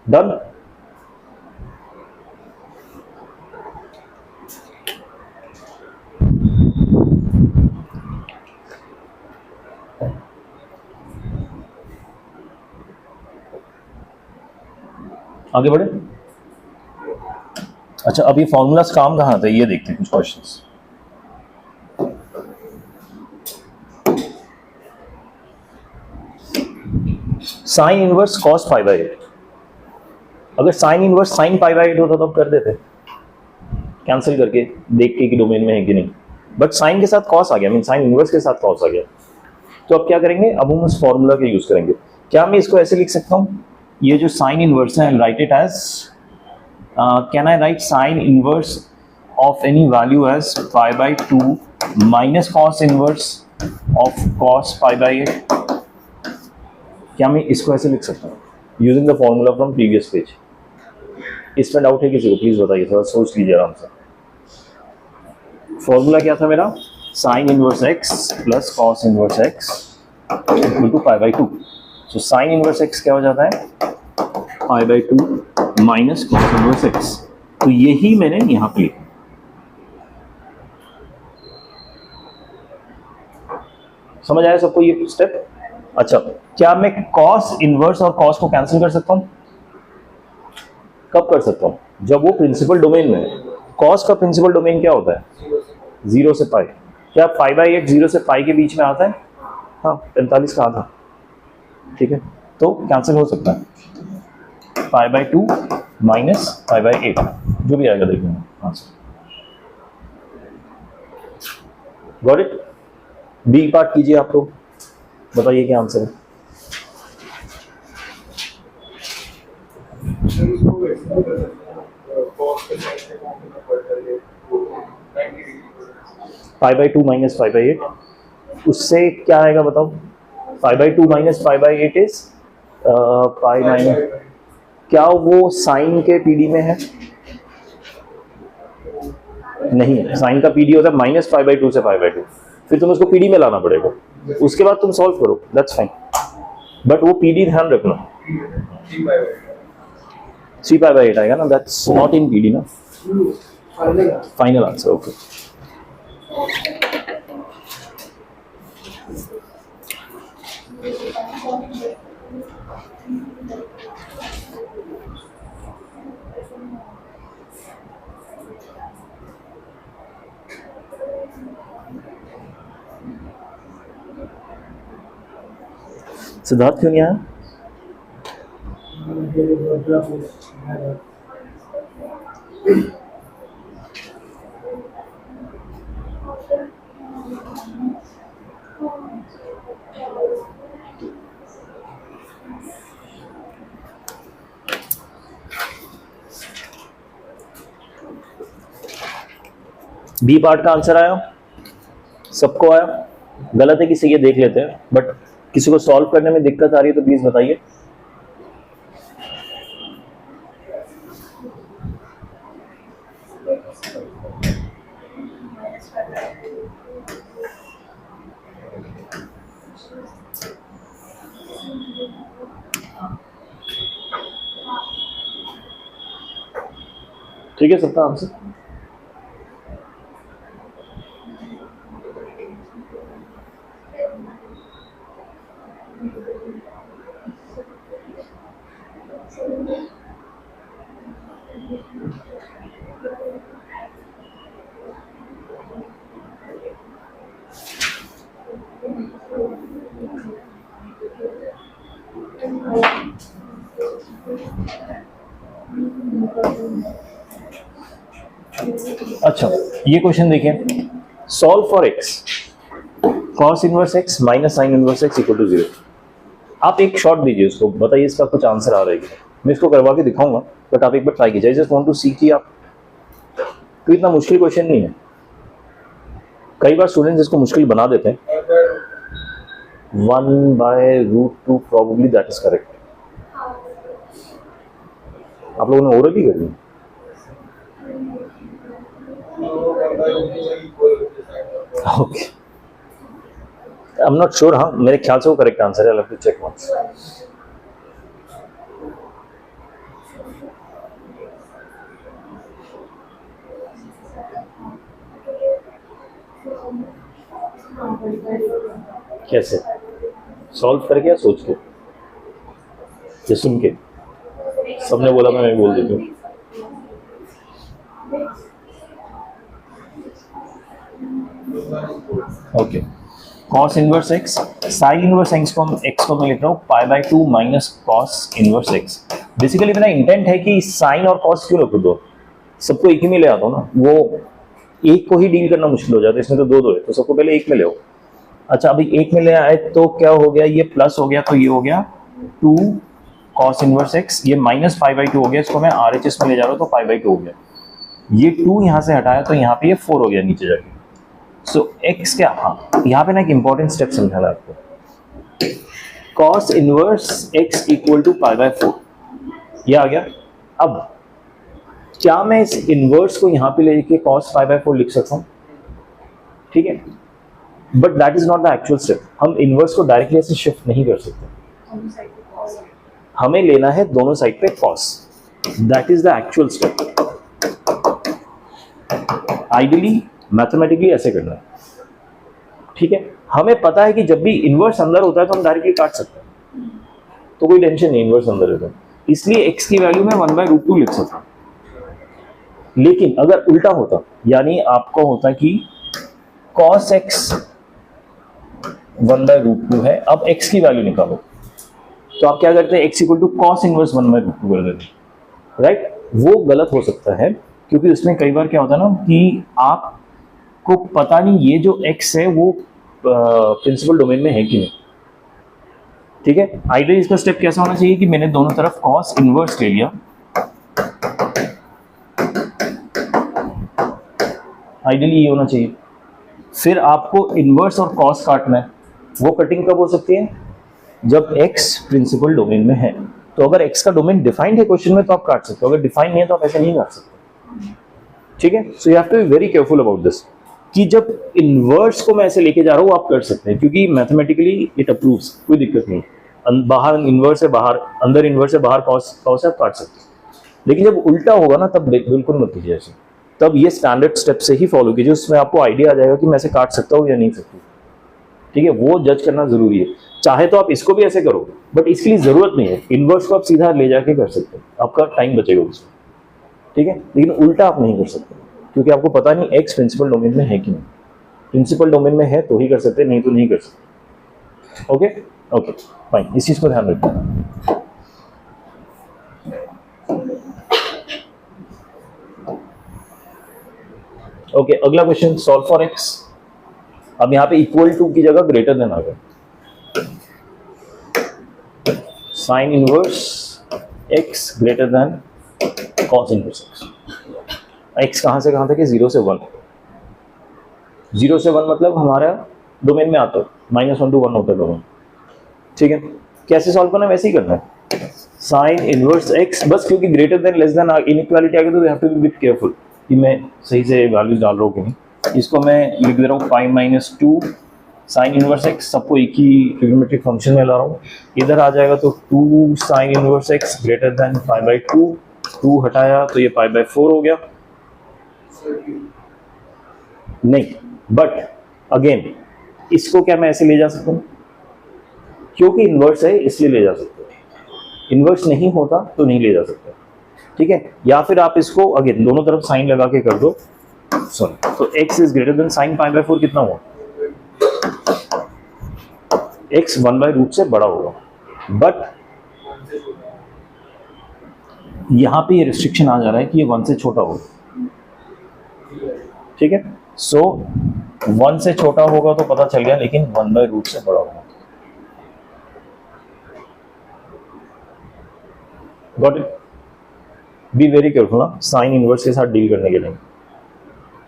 डन। आगे बढ़े। अच्छा, अब ये फॉर्मूलाज काम कहाँ थे ये देखते हैं, कुछ questions. Sine inverse cos pi by 8, अगर sign inverse sine pi by 8 होता तो अब कर देते कैंसिल करके, देख के कि डोमेन में है कि नहीं, बट साइन के साथ कॉस आ गया, मीन साइन इनवर्स के साथ कॉस आ गया। तो अब क्या करेंगे, अब हम उस फॉर्मूला का यूज करेंगे। क्या मैं इसको ऐसे लिख सकता हूं, ये जो साइन इनवर्स है, write it as, can I write sine inverse of any value as pi by 2 minus cos inverse of cos pi by 8। क्या मैं इसको ऐसे लिख सकता हूँ using the formula from previous page? इसमें डाउट है किसी को? प्लीज बताइए, थोड़ा सोच लीजिए आराम से। फॉर्मूला क्या था मेरा, sine inverse x plus cos inverse x equal to pi by 2। So sine inverse x क्या हो जाता है, pi by 2 minus cos inverse x. तो यही मैंने यहां पे लिखा। समझ आया सबको ये स्टेप? अच्छा, क्या मैं कॉस इनवर्स और कॉस को कैंसिल कर सकता हूं? कब कर सकता हूं, जब वो प्रिंसिपल डोमेन में है। कॉस का प्रिंसिपल डोमेन क्या होता है, 0 से पाई। क्या पाई बाई 8 0 से पाई के बीच में आता है? हाँ, 45 का आता, ठीक है। तो कैंसिल हो सकता है, pi by 2 minus pi by 8, जो भी आएगा देखेंगे answer. Got it? B part कीजिए आप लोग, बताइए क्या आंसर है। Pi by 2 minus pi by 8, उससे क्या आएगा बताओ? Pi by 2 minus pi by 8 is pi minus, क्या वो साइन के पीडी में है? नहीं, साइन का पीडी होता है माइनस पाई बाई 2 से पाई बाई 2, फिर तुम उसको पीडी में लाना पड़ेगा, उसके बाद तुम सॉल्व करो, दैट्स फाइन। बट वो पीडी ध्यान रखना, 3 पाई बाई 8 आएगा ना, दैट्स नॉट इन पीडी ना। Final answer, okay. सिद्धार्थ क्यों नहीं आया? बी पार्ट का आंसर आया, सबको आया? गलत है किसी, ये देख लेते हैं, बट किसी को सॉल्व करने में दिक्कत आ रही है तो प्लीज बताइए। ठीक है, सबका आंसर? अच्छा, ये क्वेश्चन देखिए, solve for x cos inverse x minus sine inverse x equal to 0। आप एक शॉट दीजिए उसको, बताइए इसका कुछ आंसर आ रहा है क्या? मैं इसको करवा के दिखाऊंगा, बट आप एक बार ट्राई कीजिए। जस्ट वांट टू सी कि आप, तो इतना मुश्किल क्वेश्चन नहीं है। कई बार स्टूडेंट्स इसको मुश्किल बना देते हैं. 1/√2 probably that is correct. आप लोगों ने ओरली कर ली? Okay, I am not sure. हाँ, मेरे ख्याल से वो करेक्ट आंसर है. I have to check once. कैसे सॉल्व करके या सोच के या सुन के? सबने बोला मैं बोल देती हूँ. Okay, cos inverse x, sine inverse x को मैं लिख रहा हूँ π/2 minus cos inverse x. Basically मेरा इंटेंट है कि साइन और कॉस क्यों रखो दो, सबको एक ही में ले आता हूँ ना. वो एक को ही डील करना मुश्किल हो जाता है, इसमें तो दो है, तो सबको पहले एक में ले आओ. अच्छा, अभी एक में ले आए तो क्या हो गया, ये प्लस हो गया तो ये हो गया 2 कॉस इनवर्स एक्स, ये माइनस π/2 हो गया, इसको मैं RHS में ले जा रहा हूँ तो π/2 हो गया. ये 2 यहाँ से हटाया तो यहाँ पे ये 4 हो गया नीचे जाके. सो x क्या, हाँ यहाँ पे ना एक इंपॉर्टेंट स्टेप समझाना है आपको. Cos inverse x equal to π/4 ये आ गया. अब क्या मैं इस इनवर्स को यहाँ पे लेके cos π/4 लिख सकता हूँ? ठीक है, but that is not the actual step. हम इनवर्स को डायरेक्टली ऐसे शिफ्ट नहीं कर सकते, हमें लेना है दोनों साइड पे cos. That is the actual step. Ideally mathematically ऐसे करना है. ठीक है, हमें पता है कि जब भी इनवर्स अंदर होता है तो हम डायरेक्टली काट सकते हैं, तो कोई टेंशन नहीं इनवर्स अंदर है तो. इसलिए x की वैल्यू में 1/√2 लिख सकता हूं. लेकिन अगर उल्टा होता, यानी आपको होता कि cos x 1/√2 है, अब x की वैल्यू निकालो, तो आप क्या करते हैं, x equal to cos inverse 1/√2 कर देते हैं. राइट, वो गलत हो सकता है क्योंकि उसमें कई बार क्या होता है ना कि आपको पता नहीं ये जो x है वो प्रिंसिपल डोमेन में है कि नहीं. ठीक है, आइडियली इसका स्टेप कैसा होना चाहिए कि मैंने दोनों तरफ कॉस इनवर्स ले लिया. आइडियली ये होना चाहिए. फिर आपको इनवर्स और कॉस काटना है. वो कटिंग कब हो सकती है, जब x प्रिंसिपल डोमेन में है. तो अगर x का डोमेन डिफाइंड है क्वेश्चन में तो आप काट सकते हो, अगर डिफाइंड नहीं है तो आप ऐसे नहीं काट सकते. ठीक है, so you have to be very careful about this कि जब इनवर्स को मैं ऐसे लेके जा रहा हूँ आप कर सकते हैं, क्योंकि मैथमेटिकली इट अप्रूव्स, कोई दिक्कत नहीं. बाहर इनवर्स है, बाहर अंदर इनवर्स है, बाहर कॉस है, आप काट सकते हैं. लेकिन जब उल्टा होगा ना तब बिल्कुल मत कीजिए ऐसे. तब ये स्टैंडर्ड स्टेप से ही फॉलो कीजिए, उसमें आपको आइडिया आ जाएगा कि मैं ऐसे काट सकता हूँ या नहीं सकती. ठीक है, वो जज करना जरूरी है. चाहे तो आप इसको भी ऐसे करो, बट इसके लिए जरूरत नहीं है. इनवर्स को आप सीधा ले जाके कर सकते हैं, आपका टाइम बचेगा उसमें. ठीक है, लेकिन उल्टा आप नहीं कर सकते क्योंकि आपको पता नहीं x प्रिंसिपल डोमेन में है कि नहीं. प्रिंसिपल डोमेन में है तो ही कर सकते, नहीं तो नहीं कर सकते. ओके ओके फाइन, इस चीज को ध्यान रखना. ओके, अगला क्वेश्चन, सॉल्व फॉर x. अब यहाँ पे इक्वल टू की जगह ग्रेटर देन आ गया. Sign inverse x greater then cos inverse x. x कहाँ से कहाँ तक है, 0 से 1. 0 से 1 मतलब हमारा डोमेन में आता है, -1 to 1 होता है डोमेन. ठीक है, कैसे सॉल्व करना है, वैसे ही करना है. साइन इनवर्स x, बस क्योंकि greater than less than inequality आ गई तो you have to be bit careful कि मैं सही से वैल्यूज डाल रहा हूँ कि नहीं. इसको मैं लिख दे रहा हूँ π-2 साइन इनवर्स x, सबको एक ही ट्रिग्नोमेट्रिक फंक्शन में ला रहा हूँ. इधर आ जाएगा तो 2 sine inverse x greater than π/2. 2 हटाया तो ये π/4 हो गया. नहीं, बट अगेन इसको क्या मैं ऐसे ले जा सकता हूँ, क्योंकि इनवर्स है इसलिए ले जा सकते हैं. इनवर्स नहीं होता तो नहीं ले जा सकते. ठीक है, या फिर आप इसको अगेन दोनों तरफ साइन लगा के कर दो. सॉरी, तो x is greater than sine π/4 कितना हुआ, x 1/√2 से बड़ा होगा. बट यहां पे ये रिस्ट्रिक्शन आ जा रहा है कि ये 1 से छोटा होगा. ठीक है, सो 1 से छोटा होगा तो पता चल गया, लेकिन 1/√2 से बड़ा होगा. Got it. B very careful ना साइन इनवर्स के साथ डील करने के लिए.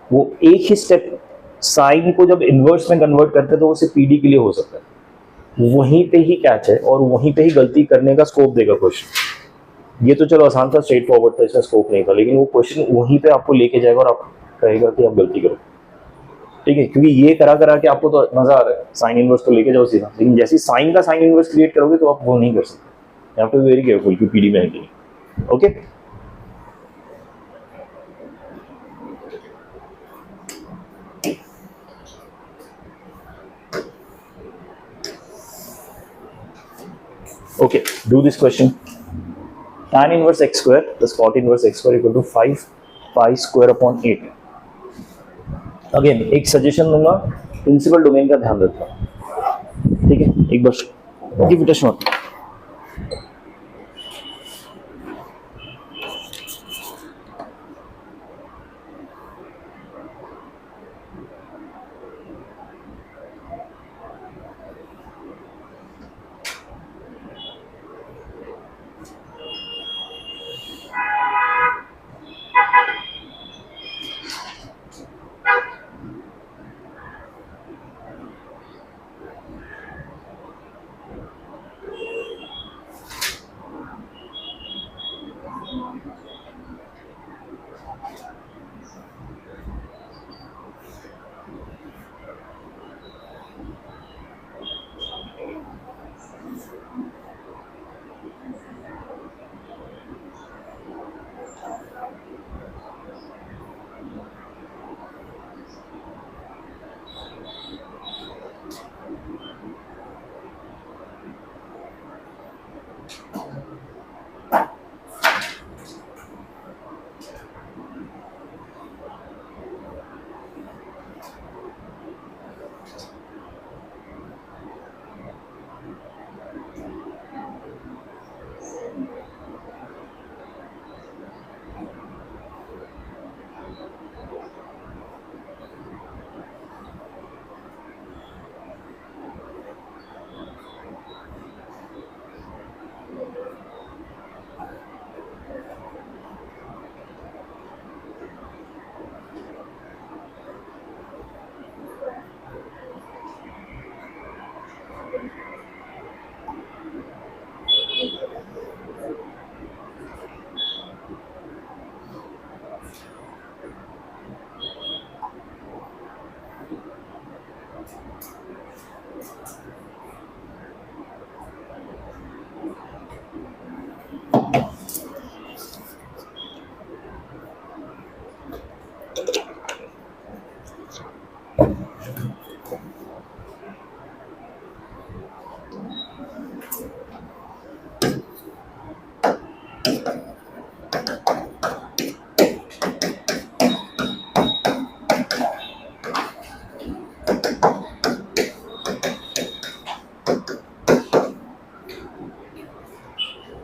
वो एक ही स्टेप साइन को जब इन्वर्स में कन्वर्ट करते हैं तो वो सिर्फ पीडी के लिए हो सकता है, वहीं पे ही कैच है और वहीं पे ही गलती करने का स्कोप देगा क्वेश्चन। ये तो चलो आसान था, स्ट्रेट फॉरवर्ड था, इसमें स्कोप नहीं था, लेकिन वो क्वेश्चन वहीं पे आपको लेके जाएगा और आप कहेगा कि आप गलती करो, ठीक है, क्योंकि ये करा करा के आपको तो मजा आ रहा है, साइन इनवर्स तो लेके जाओ सीधा, लेकिन जैसे साइन का साइन इनवर्स क्रिएट करोगे तो आप वो नहीं कर सकते, you have to be very careful कि पीडी में है कि नहीं। Okay, okay, do this question. Tan inverse x square plus cot inverse x square equal to 5 pi square upon 8. Again एक सजेशन दूंगा, प्रिंसिपल डोमेन का ध्यान रखना, ठीक है, एक बार गिव इट अ शॉट।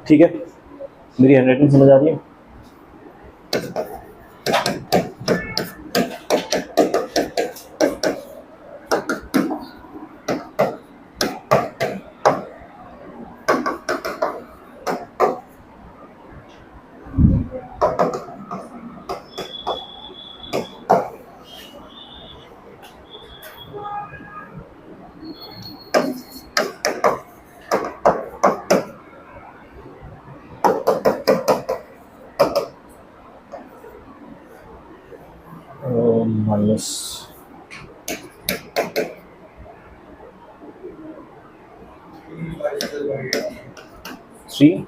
ठीक है, मेरी हैंडराइटिंग समझ आ रही है? माइनस 3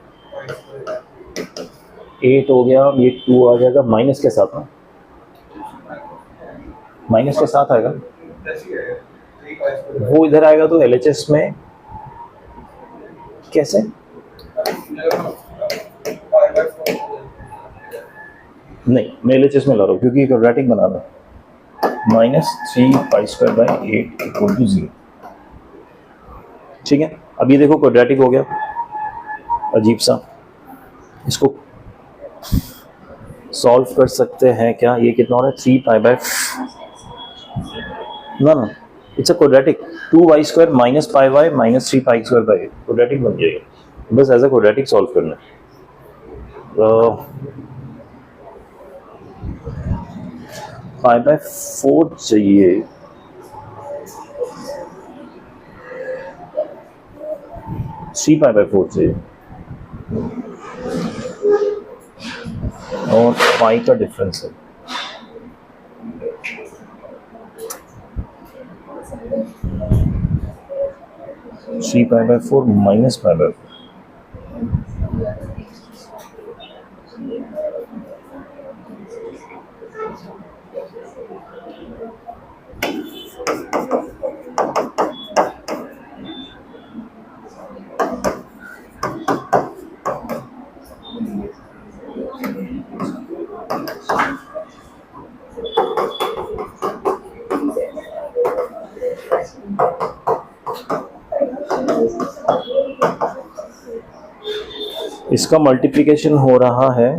8 हो गया, ये 2 आ जाएगा माइनस के साथ ना, माइनस के साथ आएगा, वो इधर आएगा तो LHS में कैसे? नहीं, मैं LHS में ला रहा हूँ क्योंकि क्वाड्रेटिक बना रहा हूँ। -3 pi square by 8 equal to 0, ठीक है। अब ये देखो क्वाड्रेटिक हो गया, अजीब सा, इसको सॉल्व कर सकते हैं क्या? ये कितना हो रहा है? 3 पाई बाय, ना it's a quadratic, 2y square minus pi y minus 3 pi square by 8, quadratic बन जाएगा। बस एज अ क्वाड्रेटिक सॉल्व करना है। पाई बाय 4 चाहिए, 3π/4 चाहिए और पाई का डिफरेंस है। थ्री π/4 माइनस π/4 इसका मल्टीप्लिकेशन हो रहा है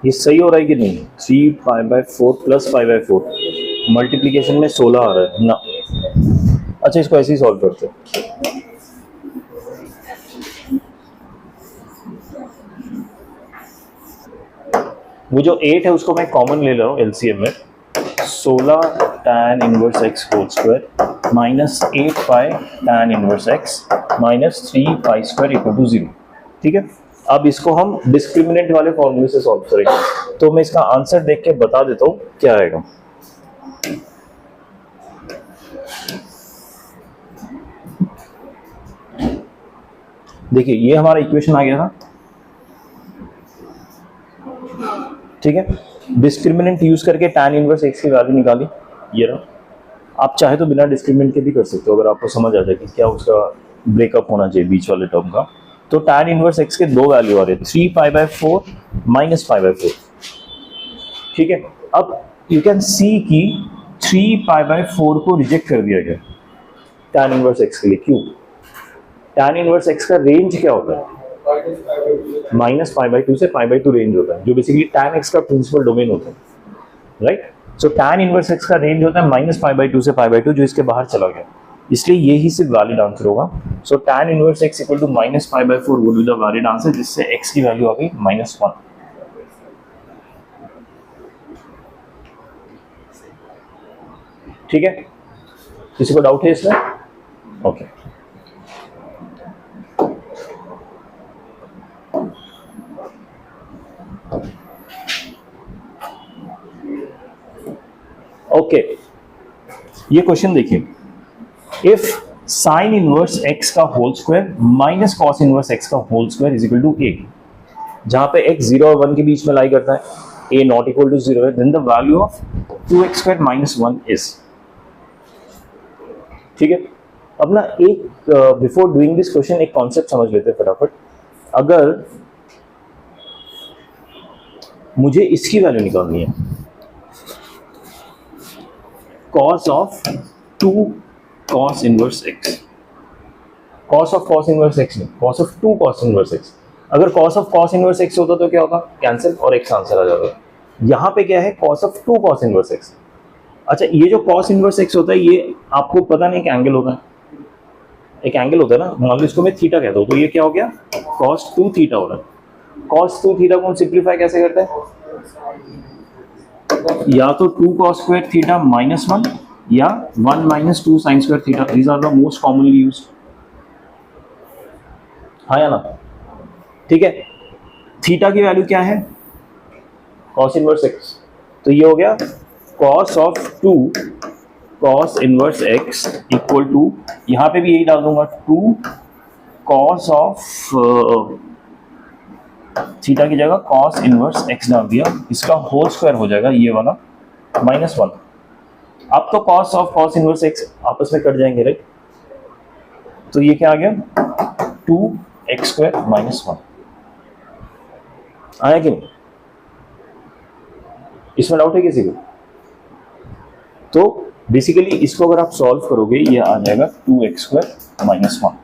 ये सही हो रहा है कि नहीं? 3π/4 प्लस π/4 मल्टीप्लीकेशन में 16 आ रहा है ना। अच्छा, इसको ऐसे ही सॉल्व करते हैं। वो जो 8 है उसको मैं कॉमन ले रहा हूँ एलसीएम में। 16 tan inverse x whole square minus 8π tan inverse x minus 3π² equal to 0। ठीक है, अब इसको हम डिस्क्रिमिनेंट वाले फॉर्मूले से सॉल्व करेंगे। तो मैं इसका आंसर देख के बता देता हूँ क्या आएगा। देखिए, ये हमारा इक्वेशन आ गया था। ठीक है, डिस्क्रिमिनेंट यूज करके tan इनवर्स x की वैल्यू निकाली, ये रहा। आप चाहे तो बिना डिस्क्रिमिनेंट के भी कर सकते हो, अगर आपको समझ आ जाए कि क्या उसका ब्रेकअप होना चाहिए बीच वाले टर्म का। तो tan इनवर्स x के दो वैल्यू आ रहे हैं, 3π/4 माइनस π/4। ठीक है, अब यू कैन सी कि 3π/4 को रिजेक्ट कर दिया गया tan इनवर्स x के लिए। क्यों? tan इनवर्स x का रेंज क्या होता है? माइनस π/2 से π/2 रेंज होता है, जो बेसिकली tan x का प्रिंसिपल डोमेन होता है, राइट। सो tan इनवर्स x का रेंज होता है माइनस π/2 से π/2, जो इसके बाहर चला गया, इसलिए ये ही सिर्फ वैलिड आंसर होगा। So tan inverse x equal to minus π/4 would be the valid answer, जिससे x की वैल्यू आ गई -1। ठीक है, किसी को डाउट है इसमें? ओके, ओके, ये क्वेश्चन देखिए। इफ साइन इनवर्स x का whole square minus cos inverse x का whole square is equal to a, जहां पे x 0 और 1 के बीच में लाई करता है, a नॉट इक्वल टू 0 है, then the value of 2x² - 1 is. ठीक है, अब ना एक बिफोर डूइंग दिस क्वेश्चन एक कॉन्सेप्ट समझ लेते हैं फटाफट। अगर मुझे इसकी वैल्यू निकालनी है, cos of 2 cos inverse x, cos of cos inverse x नहीं, cos of 2 cos inverse x। अगर cos of cos inverse x होता तो क्या होता? कैंसिल और x आंसर आ जाता। यहाँ पे क्या है? cos of 2 cos inverse x। अच्छा, ये जो cos इनवर्स x होता है, ये आपको पता नहीं, एक एंगल होता है, एक एंगल होता है ना, मान लो इसको मैं थीटा कहता हूँ, तो ये क्या हो गया? cos 2 थीटा हो रहा है। cos 2 थीटा को हम सिंप्लीफाई कैसे करते हैं? या तो 2 cos स्क्वायर थीटा -1 या 1 - 2 sin square theta. These are the most commonly used, हाँ या ना? ठीक है, थीटा की वैल्यू क्या है? cos इनवर्स x, तो ये हो गया cos of 2 cos inverse x equal to, यहाँ पे भी यही डाल दूंगा, 2 cos ऑफ थीटा की जगह cos इनवर्स x डाल दिया, इसका होल स्क्वायर हो जाएगा ये वाला -1। अब तो cos of cos inverse x आपस में कट जाएंगे, राइट। तो ये क्या आ गया? 2x² - 1 आया कि नहीं? इसमें डाउट है किसी को? तो बेसिकली इसको अगर आप सॉल्व करोगे, ये आ जाएगा 2x² - 1।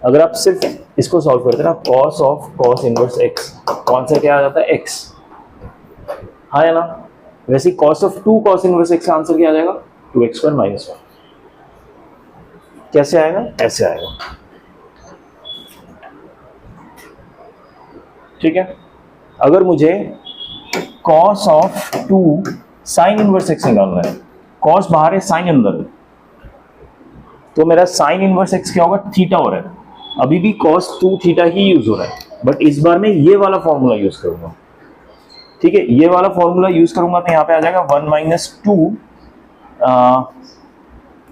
अगर आप सिर्फ इसको सॉल्व करते ना, cos of cos inverse x, कौन सा क्या आ जाता है, एक्स, हाँ है ना। वैसे cos of 2 cos inverse x का आंसर क्या आ जाएगा, 2x² - 1। कैसे आएगा, ऐसे आएगा, ठीक है। अगर मुझे cos of 2 sine inverse x निकालना है, कॉस बाहर है, साइन अंदर है, तो मेरा साइन इनवर्स एक्स क्या होगा, थीटा हो रहा है, अभी भी कॉस 2 थीटा ही यूज हो रहा है, बट इस बार मैं ये वाला फॉर्मूला यूज करूंगा, ठीक है। ये वाला फॉर्मूला यूज करूंगा तो यहाँ पे आ जाएगा 1 - 2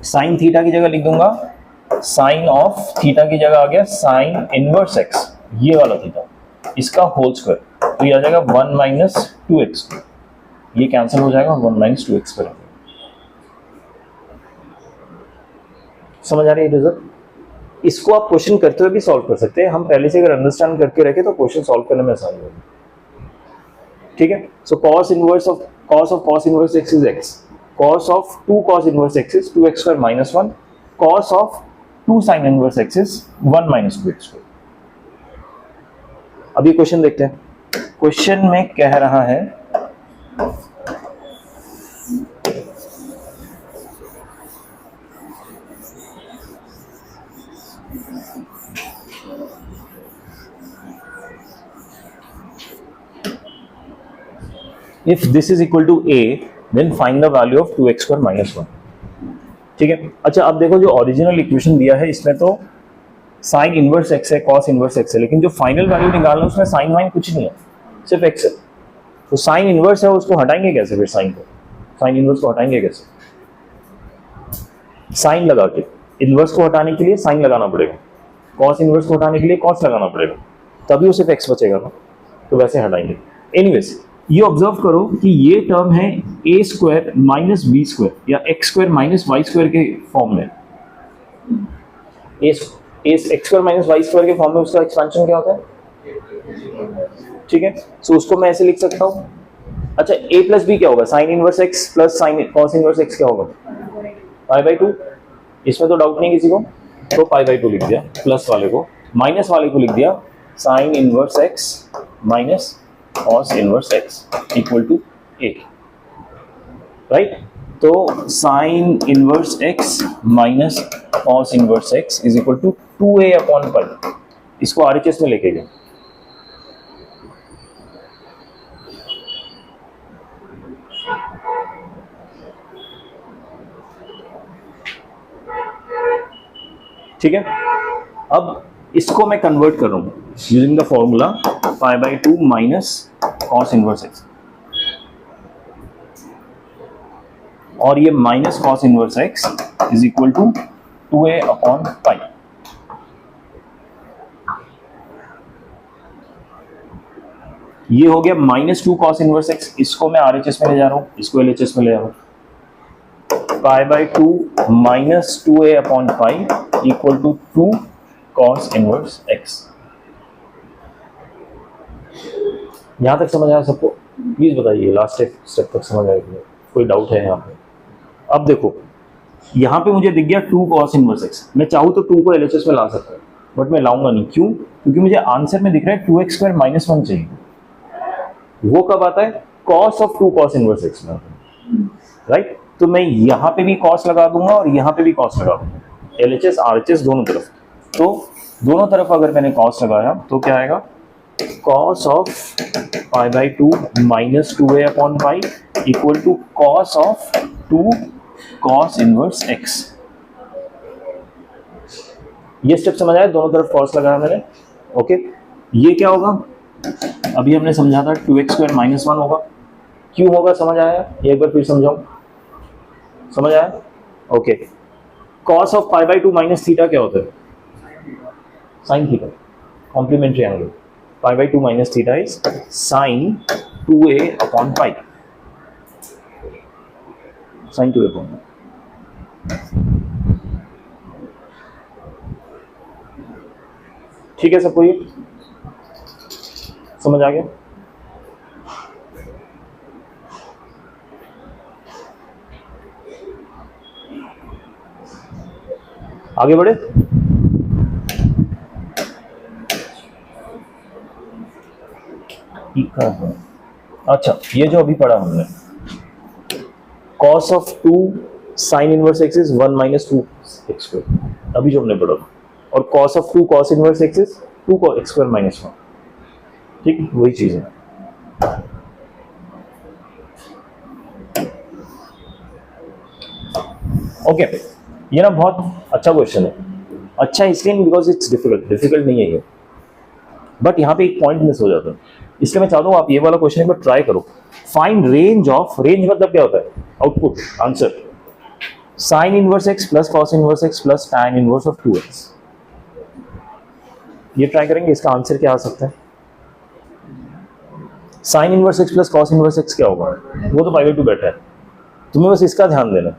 साइन थीटा की जगह लिख दूंगा, साइन ऑफ थीटा की जगह आ गया साइन इनवर्स एक्स, ये वाला थीटा, इसका होल स्क्वायर, तो ये आ जाएगा 1 - 2x, ये कैंसिल हो जाएगा, 1 - 2x²। समझ आ रही है रिजल्ट? इसको आप क्वेश्चन करते हुए भी सॉल्व कर सकते हैं, हम पहले से अगर अंडरस्टैंड करके रखे तो क्वेश्चन सॉल्व करने में आसानी होगी, ठीक है। सो cos of cos inverse x is x, cos of 2 cos inverse x is 2x² - 1, cos of 2 sin inverse x is 1 - 2x²। अभी क्वेश्चन देखते हैं। क्वेश्चन में कह रहा है if this is equal to a then find the value of 2x² - 1, ठीक है। अच्छा अब देखो, जो ओरिजिनल इक्वेशन दिया है इसमें तो साइन इनवर्स एक्स है, कॉस इनवर्स एक्स है, लेकिन जो फाइनल वैल्यू निकालना है उसमें साइन वाइन कुछ नहीं है, सिर्फ एक्स है। तो साइन इनवर्स है, उसको हटाएंगे कैसे, फिर साइन को, साइन इनवर्स को हटाएंगे कैसे, साइन लगा के। इनवर्स को हटाने के लिए साइन लगाना पड़ेगा, कॉस इनवर्स को हटाने के लिए कॉस लगाना पड़ेगा, तभी वो सिर्फ एक्स बचेगा ना, तो वैसे हटाएंगे। एनीवेज ये ऑब्जर्व करो कि ये टर्म है a² - b² या x² - y² के फॉर्म में, x² - y² के फॉर्म में उसका एक्सपेंशन क्या होता है, ठीक है। सो उसको मैं ऐसे लिख सकता हूँ। अच्छा a + b क्या होगा, sign inverse x plus sine cos inverse x क्या होगा, π/2, इसमें तो डाउट नहीं किसी को, तो π/2 लिख दिया, प्लस वाले को, माइनस वाले को लिख दिया sine inverse x minus cos inverse x equal to a, right. तो sine inverse x minus cos inverse x is equal to 2a/π, इसको RHS में लेके गए, ठीक है। अब इसको मैं कन्वर्ट कर रहा हूं using the formula π/2 minus cos inverse x, और ये minus cos inverse x is equal to 2a/π। ये हो गया -2 cos इनवर्स x, इसको मैं RHS में ले जा रहा हूं, इसको LHS में ले जा रहा हूं, π/2 minus 2a/π equal to 2 cos inverse x। यहां तक समझ आया सबको? प्लीज बताइए, लास्ट स्टेप तक समझ आया कि कोई डाउट है यहाँ पे? अब देखो यहाँ पे मुझे दिख गया 2 cos इनवर्स x, मैं चाहूँ तो 2 को LHS में ला सकता हूँ, बट मैं लाऊंगा नहीं। क्यों? क्योंकि मुझे आंसर में दिख रहा है 2x² - 1 चाहिए। वो कब आता है? cos of 2 cos inverse x में, राइट। तो मैं यहाँ पे भी cos लगा दूंगा और यहाँ पे भी cos लगा दूंगा, LHS RHS दोनों तरफ। तो दोनों तरफ अगर मैंने cos लगाया तो क्या आएगा, cos of π/2 minus 2a/π equal to cos of 2 cos inverse x। ये स्टेप समझ आया? दोनों तरफ cos लगाया मैंने, ओके। ये क्या होगा, अभी हमने समझा था 2x² - 1 होगा। क्यों होगा समझ आया? एक बार फिर समझाऊं, समझ आया? Okay. cos of π/2 minus theta क्या होता है, sine theta, complementary angle. π/2 minus theta is sine 2a/π, sine 2a/π। ठीक है सबको, ये समझ आ गया? आगे बढ़े। अच्छा, ये जो अभी पढ़ा हमने, cos of 2 sin inverse x is 1 minus 2x square, अभी जो हमने पढ़ा, और cos of 2 cos inverse x is 2 x square minus 1, ठीक, वही चीज है। ओके, ये ना बहुत अच्छा क्वेश्चन है। अच्छा इसलिए नहीं बिकॉज इट्स डिफिकल्ट नहीं है ये, बट यहाँ पे एक पॉइंट मिस हो जाता है, इसलिए मैं चाहता हूँ आप ये वाला क्वेश्चन एक बार ट्राई करो। फाइंड रेंज ऑफ, रेंज मतलब क्या होता है, output, answer, sign inverse x plus cos inverse x plus tan inverse of 2x। ये ट्राई करेंगे, इसका आंसर क्या आ सकता है। Sign inverse x plus cos inverse x क्या होगा, वो तो π/2 बैठा है, तुम्हें बस इसका ध्यान देना।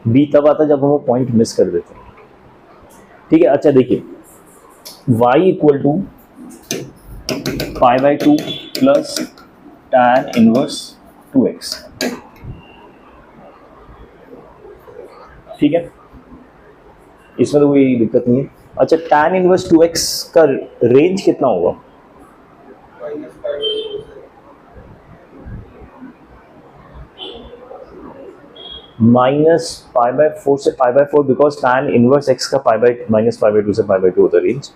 बी तब आता जब हम वो पॉइंट मिस कर देते हैं, ठीक है। अच्छा देखिए, y equal to π/2 plus tan inverse 2x, ठीक है, इसमें तो कोई दिक्कत नहीं है। अच्छा, टैन इनवर्स 2x का रेंज कितना होगा, -π/4 से π/4, बिकॉज टैन इनवर्स x का -π/2 से π/2 होता है रेंज।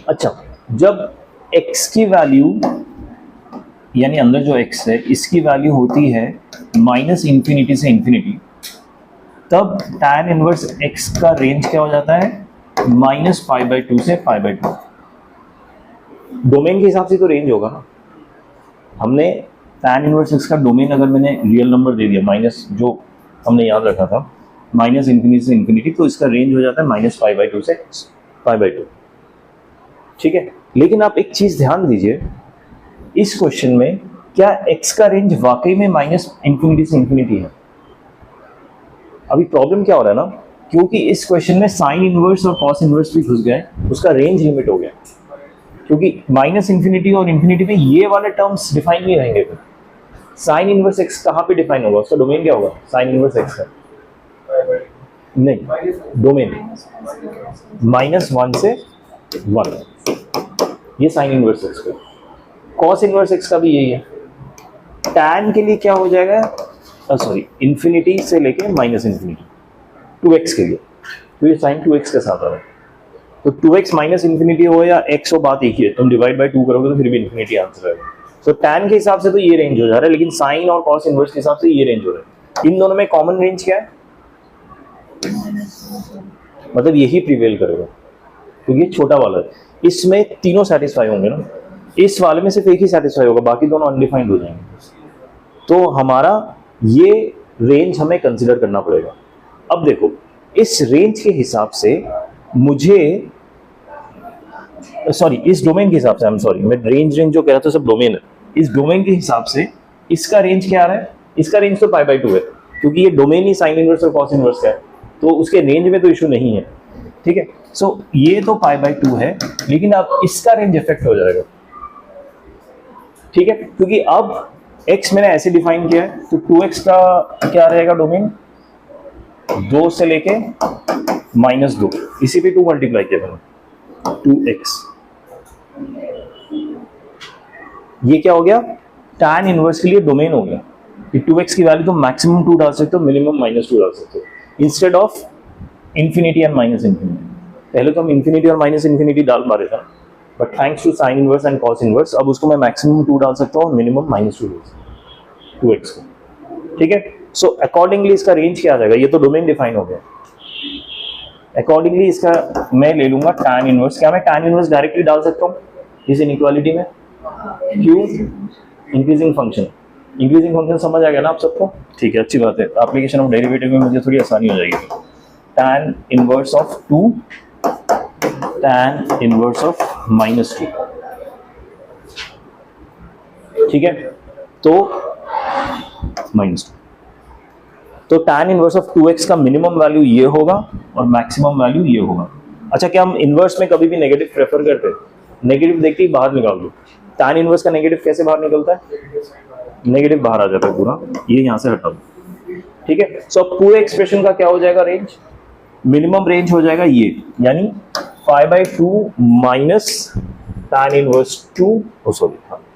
अच्छा, जब x की वैल्यू, यानी अंदर जो x है इसकी वैल्यू होती है -∞ से ∞, तब टैन इनवर्स x का रेंज क्या हो जाता है, -π/2 से π/2। डोमेन के हिसाब से तो रेंज होगा ना, हमने टैन इनवर्स x का डोमेन अगर मैंने रियल नंबर दे दिया माइनस, जो हमने याद रखा था -∞ से ∞, तो इसका रेंज हो जाता है -π/2 से π/2, ठीक है। लेकिन आप एक चीज ध्यान दीजिए, इस क्वेश्चन में क्या x का रेंज वाकई में -∞ से ∞ है। अभी प्रॉब्लम क्या हो रहा है ना, क्योंकि इस क्वेश्चन में साइन इनवर्स और कॉस इनवर्स भी घुस गए, उसका रेंज लिमिट हो गया, क्योंकि -∞ और ∞ में ये वाले टर्म्स डिफाइन नहीं रहेंगे। फिर साइन इनवर्स x कहाँ पे डिफाइन होगा, उसका डोमेन क्या होगा, साइन इनवर्स x का नहीं, डोमेन -1 से 1, ये साइन इनवर्स x का। कॉस इनवर्स x का भी यही है। टैन के लिए क्या हो जाएगा, सॉरी, इन्फिनिटी से लेके -∞, 2x के लिए, तो ये साइन 2x के साथ आ रहा है, तो 2x -∞ हो या x हो, बात एक ही है, तुम डिवाइड बाय 2 करोगे तो फिर भी इन्फिनिटी आंसर आएगा। तो टैन के हिसाब से तो ये रेंज हो जा रहा है, लेकिन साइन और कॉस इनवर्स के हिसाब से ये रेंज हो रहा है। इन दोनों में कॉमन रेंज क्या है, मतलब यही प्रिवेल करेगा, क्योंकि ये छोटा वाला है, इसमें तीनों सेटिस्फाई होंगे ना, इस वाले में सिर्फ एक ही सेटिस्फाई होगा, बाकी दोनों अनडिफाइंड हो जाएंगे। तो हमारा ये रेंज हमें कंसिडर करना पड़ेगा। अब देखो, इस रेंज के हिसाब से मुझे, सॉरी, इस डोमेन के हिसाब से, मैं रेंज जो कह रहा था सब डोमेन है, इस डोमेन के हिसाब से इसका रेंज क्या आ रहा है, इसका रेंज तो π/2 है, क्योंकि ये डोमेन ही साइन इनवर्स और कॉस इनवर्स का है, तो उसके रेंज में तो इशू नहीं है, ठीक है। सो ये तो π/2 है, लेकिन अब इसका रेंज इफेक्ट हो जाएगा, ठीक है, क्योंकि अब x मैंने ऐसे डिफाइन किया है, तो 2x का क्या रहेगा डोमेन, 2 से लेके -2, इसी पे 2 मल्टीप्लाई किया मैंने, 2x। ये क्या हो गया, tan इनवर्स के लिए डोमेन हो गया कि 2x की वैल्यू तो मैक्सिमम 2 डाल सकते हो, मिनिमम -2 डाल सकते हो, instead of infinity and minus infinity. पहले तो हम इंफिनिटी और माइनस इंफिनिटी डाल पा रहे थे, but thanks to sine inverse and cos inverse अब उसको मैं मैक्सिमम 2 डाल सकता हूँ और मिनिमम -2 डाल सकता हूँ 2x को। ठीक है, सो अकॉर्डिंगली इसका रेंज क्या आ जाएगा, ये तो डोमेन डिफाइन हो गया। अकॉर्डिंगली इसका मैं ले लूंगा tan इनवर्स। क्या मैं tan इनवर्स डायरेक्टली डाल सकता हूँ इस इनइक्वालिटी में, क्यों, इंक्रीजिंग फंक्शन। इंक्रीजिंग फंक्शन समझ आ गया ना आप सबको, ठीक है, अच्छी बात है। एप्लीकेशन ऑफ डेरिवेटिव में मुझे थोड़ी आसानी हो जाएगी। tan inverse of 2 tan inverse of -2, ठीक है, तो -2, तो tan इनवर्स ऑफ 2x का मिनिमम वैल्यू ये होगा और मैक्सिमम वैल्यू ये होगा। अच्छा, क्या हम इनवर्स में कभी भी नेगेटिव प्रेफर करते हैं? नेगेटिव देखते ही बाहर निकाल दो। tan इनवर्स का नेगेटिव कैसे बाहर निकलता है, नेगेटिव बाहर आ जाता है पूरा, ये यहां से हटा दो। ठीक है, सो अब पूरे एक्सप्रेशन का क्या हो जाएगा रेंज, मिनिमम रेंज हो जाएगा ये, यानी 5/2 minus tan inverse 2,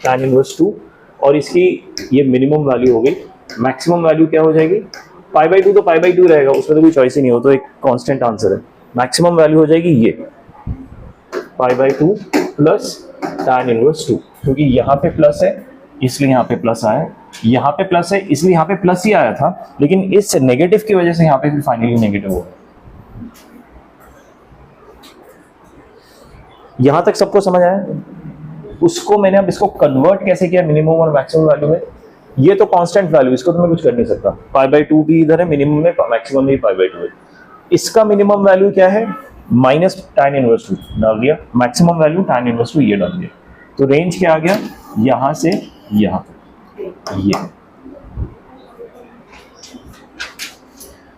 tan inverse 2, और इसकी ये मिनिमम वैल्यू हो गई। मैक्सिमम वैल्यू क्या हो जाएगी, 5/2 तो 5/2 रहेगा, उसमें तो कोई चॉइस ही नहीं हो, तो एक कांस्टेंट आंसर है। मैक्सिमम वैल्यू हो जाएगी ये 5/2 प्लस tan इनवर्स 2, क्योंकि यहाँ पे प्लस है इसलिए यहाँ पे प्लस आया, यहाँ पे प्लस है इसलिए यहाँ पे प्लस ही आया था, लेकिन इस नेगेटिव की वजह से यहाँ पे फिर फाइनली नेगेटिव हो गया। यहां तक सबको समझ आया? उसको मैंने अब इसको कन्वर्ट कैसे किया मिनिमम और मैक्सिमम वैल्यू में, ये तो कांस्टेंट वैल्यू, इसको तो मैं कुछ कर नहीं सकता। 5/2 भी इधर है मिनिमम में, मैक्सिमम में 5/2 है। इसका मिनिमम वैल्यू क्या है, माइनस tan इनवर्स 2 डाल दिया, मैक्सिमम वैल्यू tan इनवर्स 2 ये डाल दिया, तो रेंज क्या आ गया, यहां से यहां तक। ये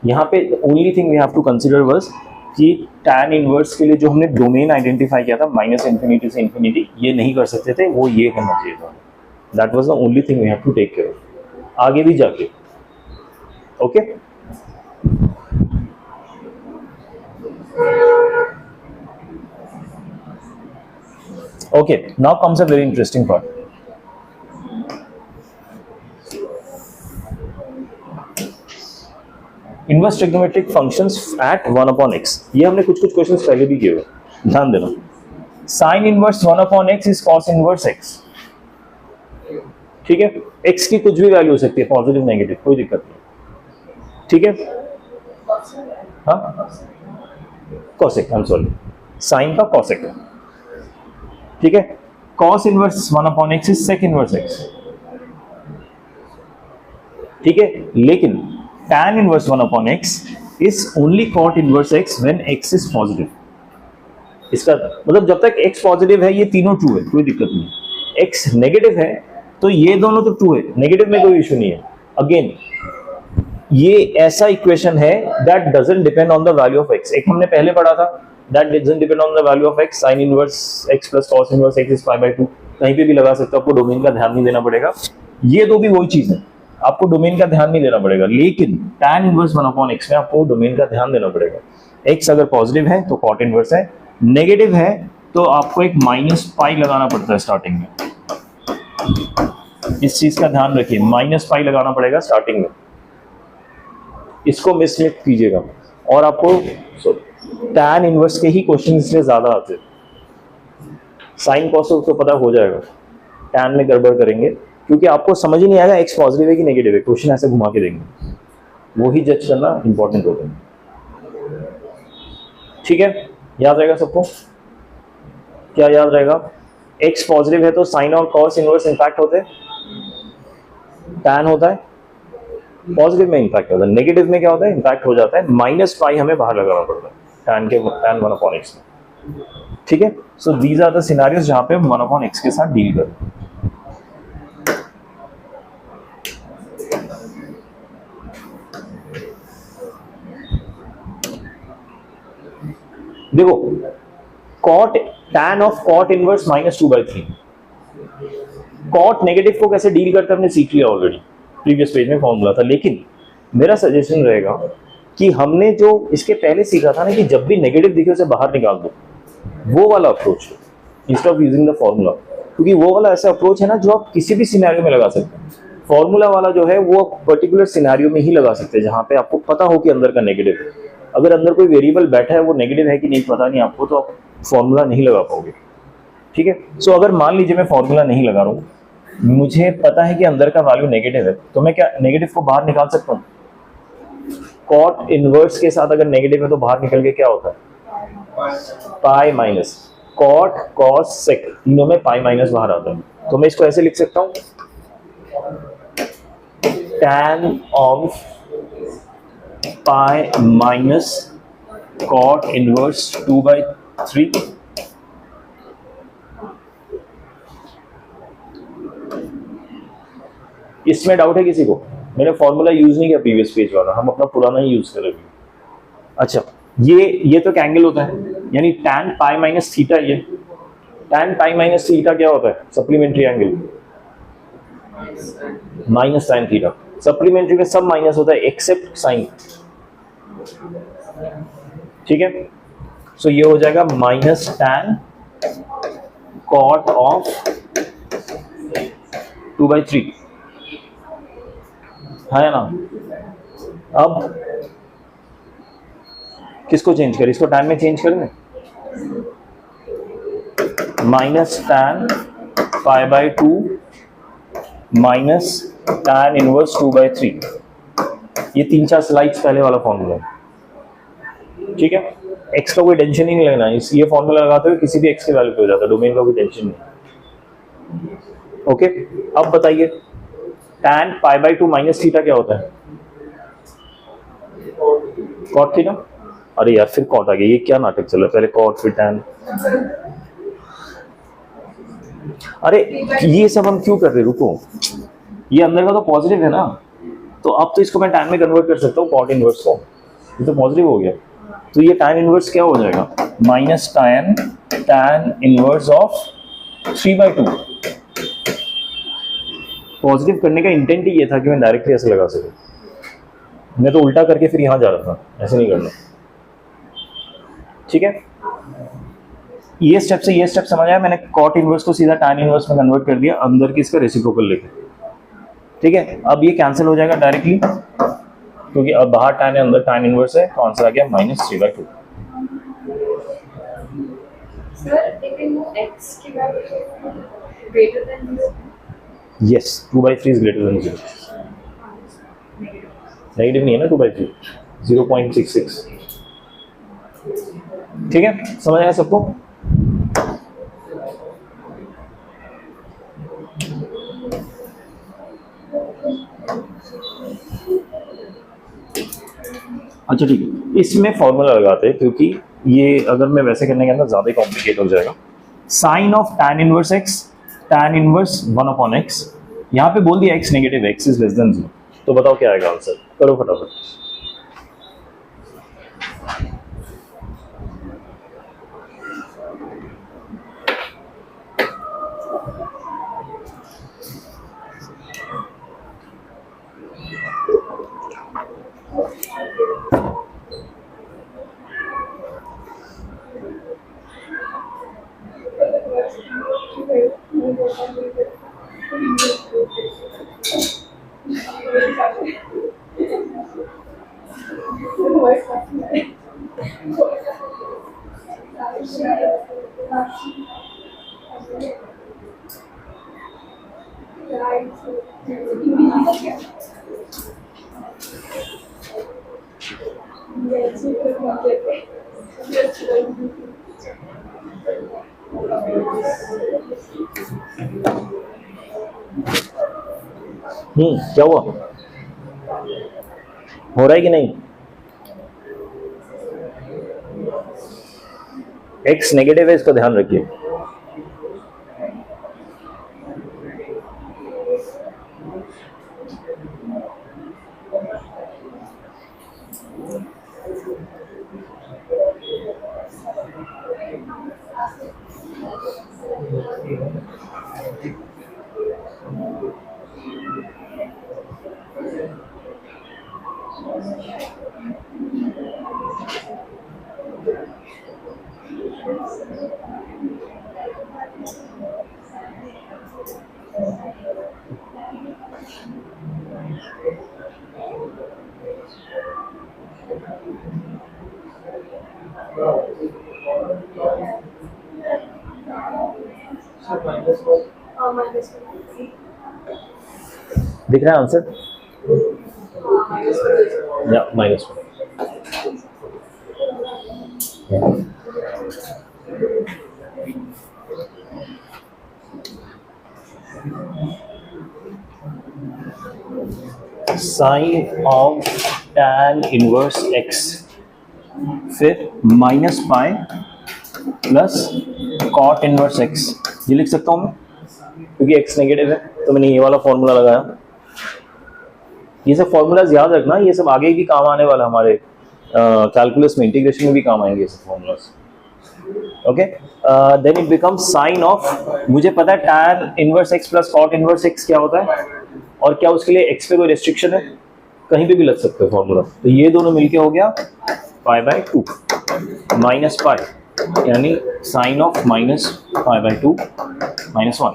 यहां पे only thing we have to consider was कि tan इनवर्स के लिए जो हमने डोमेन आइडेंटिफाई किया था -इंफिनिटी से इंफिनिटी, ये नहीं कर सकते थे, वो ये करना चाहिए था। That was the only thing we have to take care of आगे भी जाके। Okay, okay, now comes a very interesting part. Inverse trigonometric functions at 1/x, ये हमने कुछ क्वेश्चंस पहले भी किए हुए, ध्यान देना। Sine inverse 1/x is cos inverse x, ठीक है, x की कुछ भी वैल्यू हो सकती है, पॉजिटिव नेगेटिव, कोई दिक्कत नहीं, ठीक है। हाँ, cosec, I am sorry, sine का कॉसेक है, ठीक है। Cos inverse 1/x is sec inverse x, ठीक है, लेकिन tan inverse 1/x is only cot inverse x when x is positive। इसका मतलब जब तक x पॉजिटिव है ये तीनों ट्रू है, कोई दिक्कत नहीं। x नेगेटिव है तो ये दोनों तो ट्रू है, नेगेटिव में कोई इशू नहीं है। अगेन ये ऐसा इक्वेशन है that doesn't depend on the value of x। एक हमने पहले पढ़ा था that doesn't depend on the value of x, sin inverse x plus cos inverse x is 5/2, कहीं पे भी लगा सकते हो, आपको डोमेन का ध्यान नहीं देना पड़ेगा। ये दो भी वही चीज है, आपको डोमेन का ध्यान नहीं देना पड़ेगा, लेकिन tan इनवर्स 1/x में आपको डोमेन का ध्यान देना पड़ेगा। x अगर पॉजिटिव है तो cot इनवर्स है, नेगेटिव है तो आपको एक -π लगाना पड़ता है स्टार्टिंग में। इस चीज का ध्यान रखिए, -π लगाना पड़ेगा स्टार्टिंग में, इसको मिस मत कीजिएगा। और आपको tan इनवर्स के ही क्वेश्चन इसलिए ज्यादा आते हैं, साइन कॉस तो पता हो जाएगा, tan में गड़बड़ करेंगे क्योंकि आपको समझ ही नहीं आएगा x पॉजिटिव है कि नेगेटिव है, क्वेश्चन ऐसे घुमा के देंगे, वो ही जज करना इंपॉर्टेंट होता है। ठीक है, याद रहेगा सबको? क्या याद रहेगा? x पॉजिटिव है तो साइन और कॉस इनवर्स इंपैक्ट होते हैं, tan होता है, पॉजिटिव में इंपैक्ट होता है, नेगेटिव में क्या होता है, इंपैक्ट हो जाता है। -π हमें बाहर लगाना पड़ता है tan 1/x में। ठीक है, so these are the scenarios जहां पे हम 1/x के साथ डील करते हैं। देखो tan of cot inverse -2/3, cot negative को कैसे डील करते हमने सीख लिया ऑलरेडी, प्रीवियस पेज में फॉर्मूला था। लेकिन मेरा सजेशन रहेगा कि हमने जो इसके पहले सीखा था ना कि जब भी नेगेटिव दिखे उसे बाहर निकाल दो, वो वाला approach instead of using the formula, क्योंकि वो वाला ऐसा अप्रोच है ना जो आप किसी भी सिनेरियो में लगा सकते हैं। फॉर्मूला वाला जो है वो पर्टिकुलर सिनेरियो में ही लगा सकते हैं जहां पे आपको पता हो कि अंदर का नेगेटिव है। अगर अंदर कोई वेरिएबल बैठा है वो नेगेटिव है कि नहीं पता नहीं आपको, तो आप फॉर्मूला नहीं लगा पाओगे। ठीक है, सो अगर मान लीजिए मैं फॉर्मूला नहीं लगा रहा हूँ, मुझे पता है कि अंदर का वैल्यू नेगेटिव है, तो मैं क्या नेगेटिव को बाहर निकाल सकता हूँ? कॉट इनवर्स के साथ अगर नेगेटिव है तो बाहर निकल के क्या होता है? Pi minus cot cos sec, तीनों में पाई माइनस बाहर आता है। तो मैं इसको ऐसे लिख सकता हूँ, tan of pi minus cot inverse 2/3 इसमें डाउट है किसी को? मैंने फॉर्मूला यूज नहीं किया प्रीवियस पेज वाला, हम अपना पुराना ही यूज करेंगे। अच्छा, ये तो एंगल होता है, यानी tan पाई माइनस थीटा, ये tan पाई माइनस थीटा क्या होता है? Supplementary angle minus sine theta. Supplementary में सब माइनस होता है एक्सेप्ट साइन। ठीक है, सो ये हो जाएगा माइनस tan कॉट ऑफ 2/3, है ना? अब किसको चेंज करें? इसको tan में चेंज करेंगे, minus tan π/2 minus tan inverse 2/3। ये 3-4 स्लाइड्स पहले वाला फॉर्मूला है। ठीक है, x का कोई टेंशन ही नहीं लेना, ये फॉर्मूला लगाते हुए किसी भी x के वैल्यू पे हो जाता है, डोमेन का कोई टेंशन नहीं। ओके, अब बताइए tan π/2 माइनस थीटा क्या होता है? Cot theta. अरे यार फिर कॉट आ गया, ये क्या नाटक चल रहा है? पहले कॉट फिर tan। अरे ये सब हम क्यों कर रहे? रुको, ये अंदर का तो पॉजिटिव है ना, तो अब तो इसको मैं tan में कन्वर्ट कर सकता हूँ कॉट इनवर्स को, ये तो पॉजिटिव हो गया। तो ये tan इनवर्स क्या हो जाएगा? Minus tan inverse of 3/2। Positive करने का इंटेंट ही ये था कि मैं डायरेक्टली ऐसे लगा सकूं, मैं तो उल्टा करके फिर यहां जा रहा था, ऐसे नहीं करना। ठीक है, ये स्टेप से ये स्टेप समझ आया। मैंने कॉट इनवर्स को सीधा tan इनवर्स में कन्वर्ट कर दिया, अंदर की इसका रेसिप्रोकल लेके। ठीक है, अब ये कैंसिल हो जाएगा डायरेक्टली, क्योंकि अब बाहर tan है अंदर tan इनवर्स है, तो आंसर आ गया -3/2। सर लेकिन वो x की value greater than 0। Yes, 2/3 is greater then 0। Negative नहीं है ना 2/3, 0.66। ठीक है, समझ आया सबको? अच्छा ठीक है, इसमें फॉर्मूला लगाते हैं, क्योंकि ये अगर मैं वैसे करने के अंदर ज्यादा कॉम्प्लिकेट हो जाएगा। Sine of tan inverse x, tan inverse 1/x, यहाँ पे बोल दिया x negative, x is less than 0, तो बताओ क्या आएगा आंसर? करो फटाफट। क्या हुआ? हो रहा है कि नहीं? x नेगेटिव है, इसका ध्यान रखिए। माइनस दिख रहा है आंसर? या minus one. Sine of tan inverse x, फिर minus pi plus cot inverse x, ये लिख सकता हूं मैं क्योंकि x नेगेटिव है तो मैंने ये वाला फॉर्मूला लगाया। ये सब फॉर्मूलाज याद रखना, ये सब आगे भी काम आने वाला, हमारे कैलकुलस में, इंटीग्रेशन में भी काम आएंगे ये सब formulas. Okay, then it becomes sine of, मुझे पता है tan inverse x plus cot inverse x क्या होता है, और क्या उसके लिए x पे कोई रेस्ट्रिक्शन है? कहीं पे भी लग सकते हो फॉर्मूला। तो ये दोनों मिलके हो गया पाई बाय 2 माइनस पाई, यानी sine of minus pi by 2 minus 1।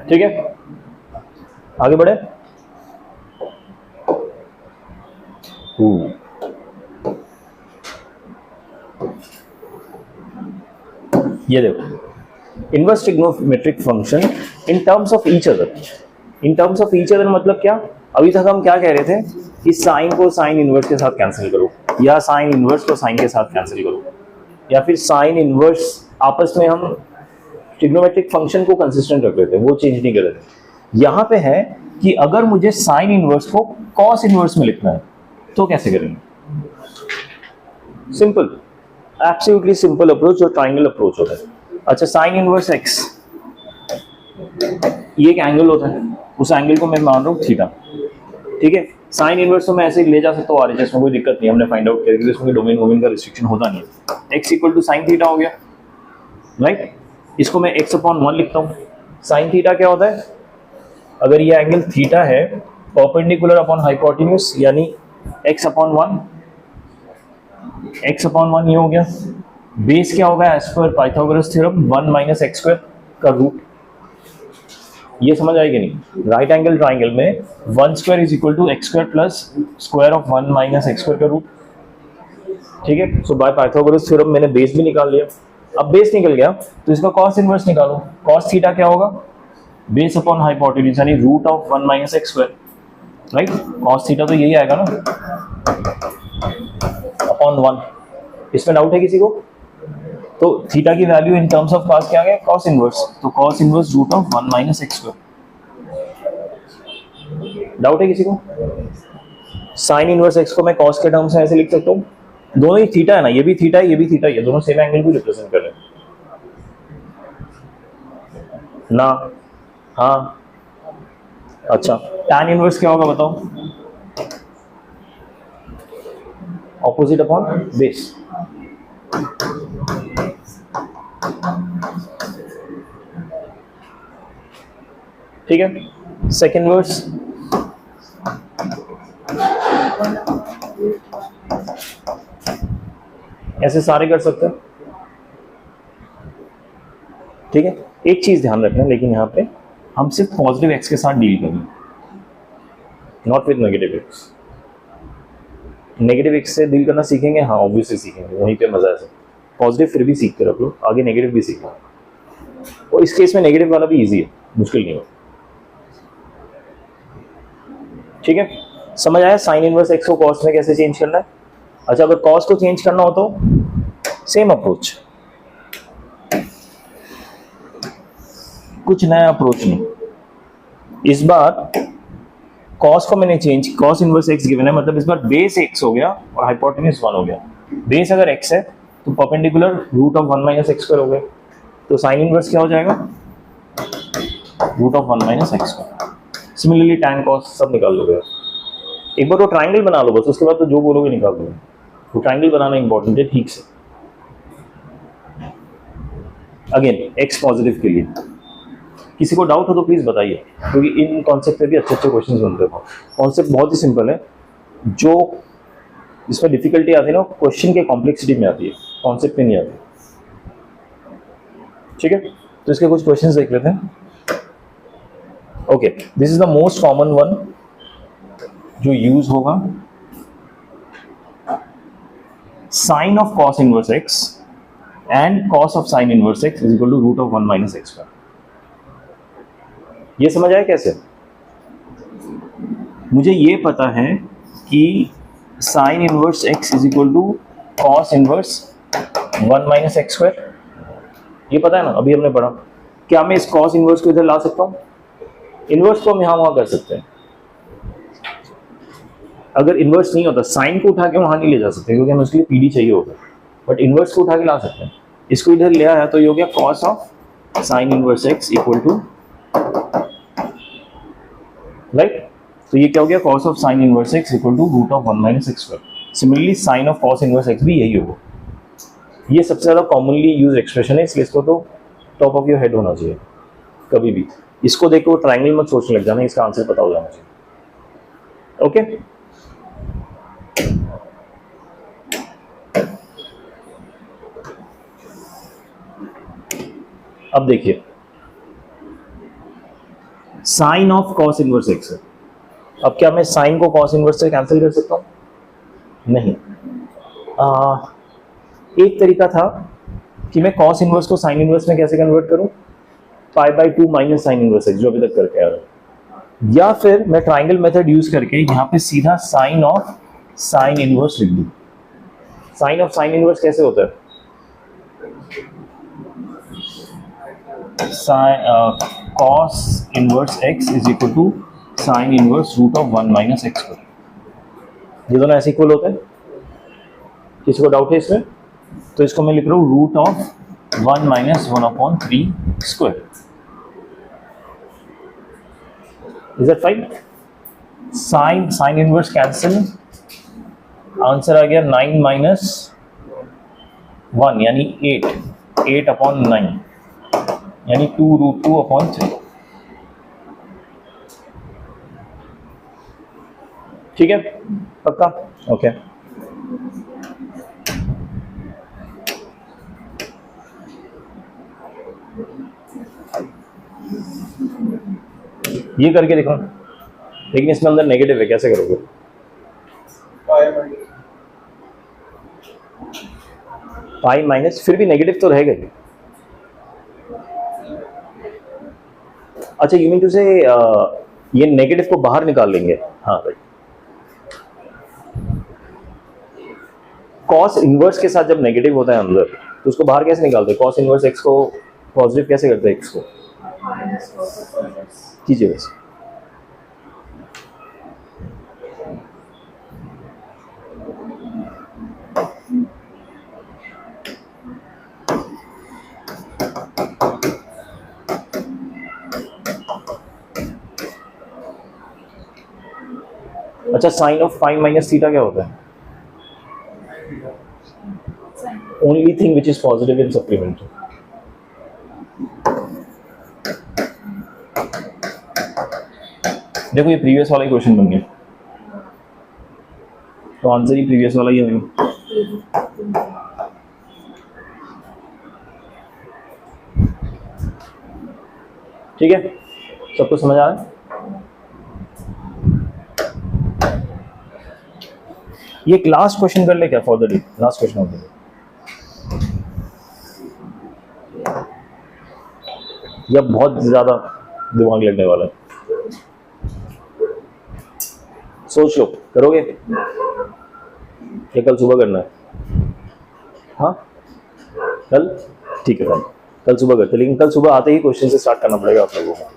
ठीक है, आगे बढ़े। ये देखो, inverse trigonometric function in terms of each other. In terms of each other मतलब क्या? अभी तक हम क्या कह रहे थे कि साइन को साइन इनवर्स के साथ कैंसिल करो, या साइन इनवर्स को साइन के साथ कैंसिल करो, या फिर साइन इनवर्स, आपस में हम ट्रिग्नोमेट्रिक फंक्शन को कंसिस्टेंट रख रहे थे, वो चेंज नहीं कर रहे थे। यहाँ पे है कि अगर मुझे साइन इनवर्स को कॉस इनवर्स में लिखना है तो कैसे करेंगे? सिंपल, एब्सोल्युटली सिंपल अप्रोच, जो ट्राइंगल अप्रोच होता है। अच्छा, साइन इनवर्स x, ये एक एंगल होता है, उस एंगल को मैं मान रहा हूँ थीटा। ठीक है, साइन इनवर्स तो मैं ऐसे ही ले जा सकता हूँ RHS में, कोई दिक्कत नहीं, हमने फाइंड आउट किया कि इसमें डोमेन वोमेन का रिस्ट्रिक्शन होता नहीं है। x equal to sine theta हो गया, राइट। इसको मैं x अपॉन 1 लिखता हूँ। साइन थीटा क्या होता है? अगर ये एंगल थीटा है परपेंडिकुलर अपॉन हाइपोटेन्यूज, यानी x अपॉन 1, x अपॉन 1 ये हो गया। बेस क्या होगा एज पर Pythagoras theorem? 1 minus x square का रूट। ये समझ आएगी नहीं? राइट एंगल ट्राइंगल में 1 square is equal to x square plus square of 1 minus x square का रूट। ठीक है, सो बाय पाइथागोरस थ्योरम मैंने बेस भी निकाल लिया। अब बेस निकल गया तो इसका कॉस इनवर्स निकालो। कॉस थीटा क्या होगा? बेस अपॉन हाइपोटेन्यूज, यानी root of 1 minus x square, right. Cos theta तो यही आएगा ना, अपॉन 1। इसमें डाउट है किसी को? तो थीटा की value in terms of cos क्या आ गया? Cos inverse. तो cos inverse root of 1 minus x square. Doubt है किसी को? साइन इनवर्स एक्स को मैं कॉस के टर्म्स में ऐसे लिख सकता हूँ, दोनों ही थीटा है ना, ये भी थीटा है, ये भी थीटा है, दोनों सेम एंगल को रिप्रेजेंट कर रहे हैं ना। हाँ, अच्छा, tan इनवर्स क्या होगा बताओ? Opposite upon base. ठीक है, सेकेंड वर्स ऐसे सारे कर सकते हैं। ठीक है, एक चीज ध्यान रखना, लेकिन यहाँ पे हम सिर्फ पॉजिटिव एक्स के साथ डील करेंगे, not with negative x. Negative x से डील करना सीखेंगे, हाँ ऑब्वियसली सीखेंगे, वहीं पे मजा है। पॉजिटिव फिर भी सीख कर रख लो, आगे नेगेटिव भी सीखना। और इस केस में नेगेटिव वाला भी इजी है, मुश्किल नहीं हो। ठीक है, समझ आया साइन इनवर्स एक्स को कॉस में कैसे चेंज करना है? अच्छा, अगर कॉस को चेंज करना हो तो सेम अप्रोच, कुछ नया अप्रोच नहीं। इस बार कॉस को मैंने change, cos inverse x given है, मतलब इस बार बेस एक्स हो गया और हाइपोटेन्यूज 1 हो गया। बेस अगर एक्स है तो perpendicular root of 1 minus x square हो गया। तो साइन इनवर्स क्या हो जाएगा? Root of 1 minus x square. Similarly tan cos सब निकाल लोगे। एक बार वो ट्राइंगल बना लो बस, उसके बाद तो जो बोलोगे निकाल दोगे। तो ट्राइंगल बनाना इंपॉर्टेंट है ठीक से। अगेन एक्स पॉजिटिव के लिए। किसी को डाउट हो तो प्लीज बताइए, क्योंकि इन कॉन्सेप्ट पे भी अच्छे अच्छे क्वेश्चन बनते हैं। कॉन्सेप्ट बहुत ही सिंपल है, जो इसमें डिफिकल्टी आती है ना क्वेश्चन के कॉम्प्लेक्सिटी में आती है, कॉन्सेप्ट में नहीं आती। ठीक है, तो इसके कुछ क्वेश्चंस देख लेते हैं। Okay, this is the most common one जो यूज होगा। Sine of cos inverse x and cos of sine inverse x is equal to root of 1 minus x square. ये समझ आया कैसे? मुझे ये पता है कि sine inverse x is equal to cos inverse 1 minus x square, ये पता है ना, अभी हमने पढ़ा। क्या मैं इस कॉस इनवर्स को इधर ला सकता हूँ? इनवर्स को हम यहाँ वहाँ कर सकते हैं। अगर इनवर्स नहीं होता, साइन को उठा के वहाँ नहीं ले जा सकते, क्योंकि हमें उसके लिए पीडी चाहिए होगा, बट इनवर्स को उठा के ला सकते हैं। इसको इधर ले आया तो ये हो गया cos of sine inverse x equal to, right, तो ये क्या हो गया, cos of sine inverse x equal to root of 1 minus x square. Similarly sine of cos inverse x भी यही होगा। ये सबसे ज़्यादा कॉमनली यूज एक्सप्रेशन है, इसलिए इसको तो टॉप ऑफ योर हेड होना चाहिए कभी भी। इसको देख के वो ट्रायंगल मत सोचने लग जाना, इसका आंसर पता हो जाना चाहिए। ओके, अब देखिए, sine of cos inverse x है। अब क्या मैं साइन को कॉस इनवर्स से कैंसिल कर सकता हूं? नहीं। एक तरीका था कि मैं कॉस इनवर्स को साइन इनवर्स में कैसे कन्वर्ट करूं, π/2 माइनस साइन इनवर्स एक्स, जो अभी तक करके आ रहा हूं, या फिर मैं ट्राइंगल मेथड यूज करके यहां पे सीधा साइन ऑफ साइन इनवर्स लिख दूं। साइन ऑफ साइन इनवर्स कैसे होता है? cos inverse x is equal to sine inverse root of 1 minus x square. ये दोनों ऐसे इक्वल होते हैं। किसी को डाउट है इसमें? तो इसको मैं लिख रहा हूँ root of 1 minus 1/3 square. Is that fine? Sine inverse cancel, answer आ गया 9 माइनस 1 यानी 8/9 यानी 2√2/3। ठीक है, पक्का? ओके, ये करके देखो, लेकिन इसमें अंदर नेगेटिव है, कैसे करोगे? पाई माइनस, फिर भी नेगेटिव तो रहेगा ही। अच्छा, यू मीन टू से ये नेगेटिव को बाहर निकाल लेंगे? हाँ भाई, कॉस इनवर्स के साथ जब नेगेटिव होता है अंदर, तो उसको बाहर कैसे निकालते हैं? कॉस इनवर्स एक्स को पॉजिटिव कैसे करते हैं? एक्स को कीजिए वैसे। अच्छा, sine of pi minus theta क्या होता है? Only thing which is positive in supplementary. देखो, ये प्रीवियस वाला ही क्वेश्चन बन गया, तो आंसर ही प्रीवियस वाला ही है। ठीक है, सबको समझ आ रहा है? ये एक लास्ट क्वेश्चन कर ले क्या for the day? Last question of the day, या बहुत ज्यादा दिमाग लगने वाला है? सोच लो, करोगे या कल सुबह करना है? हाँ, कल? ठीक है, कल सुबह करते, लेकिन कल सुबह आते ही क्वेश्चन से स्टार्ट करना पड़ेगा आप लोगों को।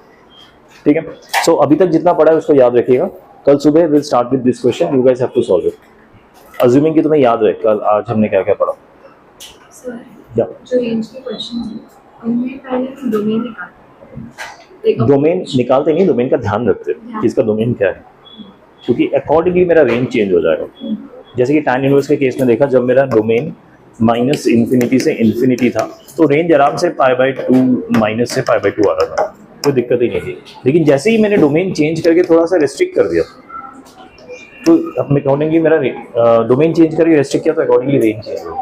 ठीक है, सो अभी तक जितना पढ़ा है उसको याद रखिएगा। कल सुबह will start with this question, you guys have to solve it, assuming कि तुम्हें याद रहे कल आज हमने क्या क्या पढ़ा। सर, जो रेंज के क्वेश्चन हैं उनमें पहले डोमेन निकालते हैं। डोमेन निकालते नहीं, डोमेन का ध्यान रखते हैं कि इसका डोमेन क्या है, क्योंकि अकॉर्डिंगली मेरा रेंज चेंज हो जाएगा। जैसे कि tan इनवर्स के केस में देखा, जब मेरा डोमेन -∞ से इन्फिनिटी था, तो रेंज आराम से π/2 माइनस से π/2 आ रहा था, कोई दिक्कत ही नहीं थी। लेकिन जैसे ही मैंने डोमेन चेंज करके थोड़ा सा रेस्ट्रिक्ट कर दिया, तो अब अकॉर्डिंगली मेरा डोमेन चेंज करके रेस्ट्रिक्ट किया तो अकॉर्डिंगली रेंज चेंज हो,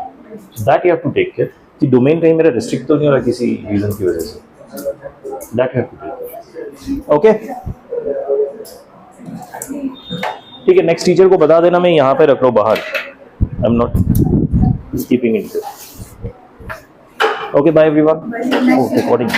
that you have to take care कि डोमेन कहीं मेरा रेस्ट्रिक्ट तो नहीं हो रहा किसी रीजन की वजह से, that you have to take care. Okay ठीक है, नेक्स्ट टीचर को बता देना मैं यहाँ पे रख रहा हूँ बाहर, I am not keeping it. Okay bye everyone. Recording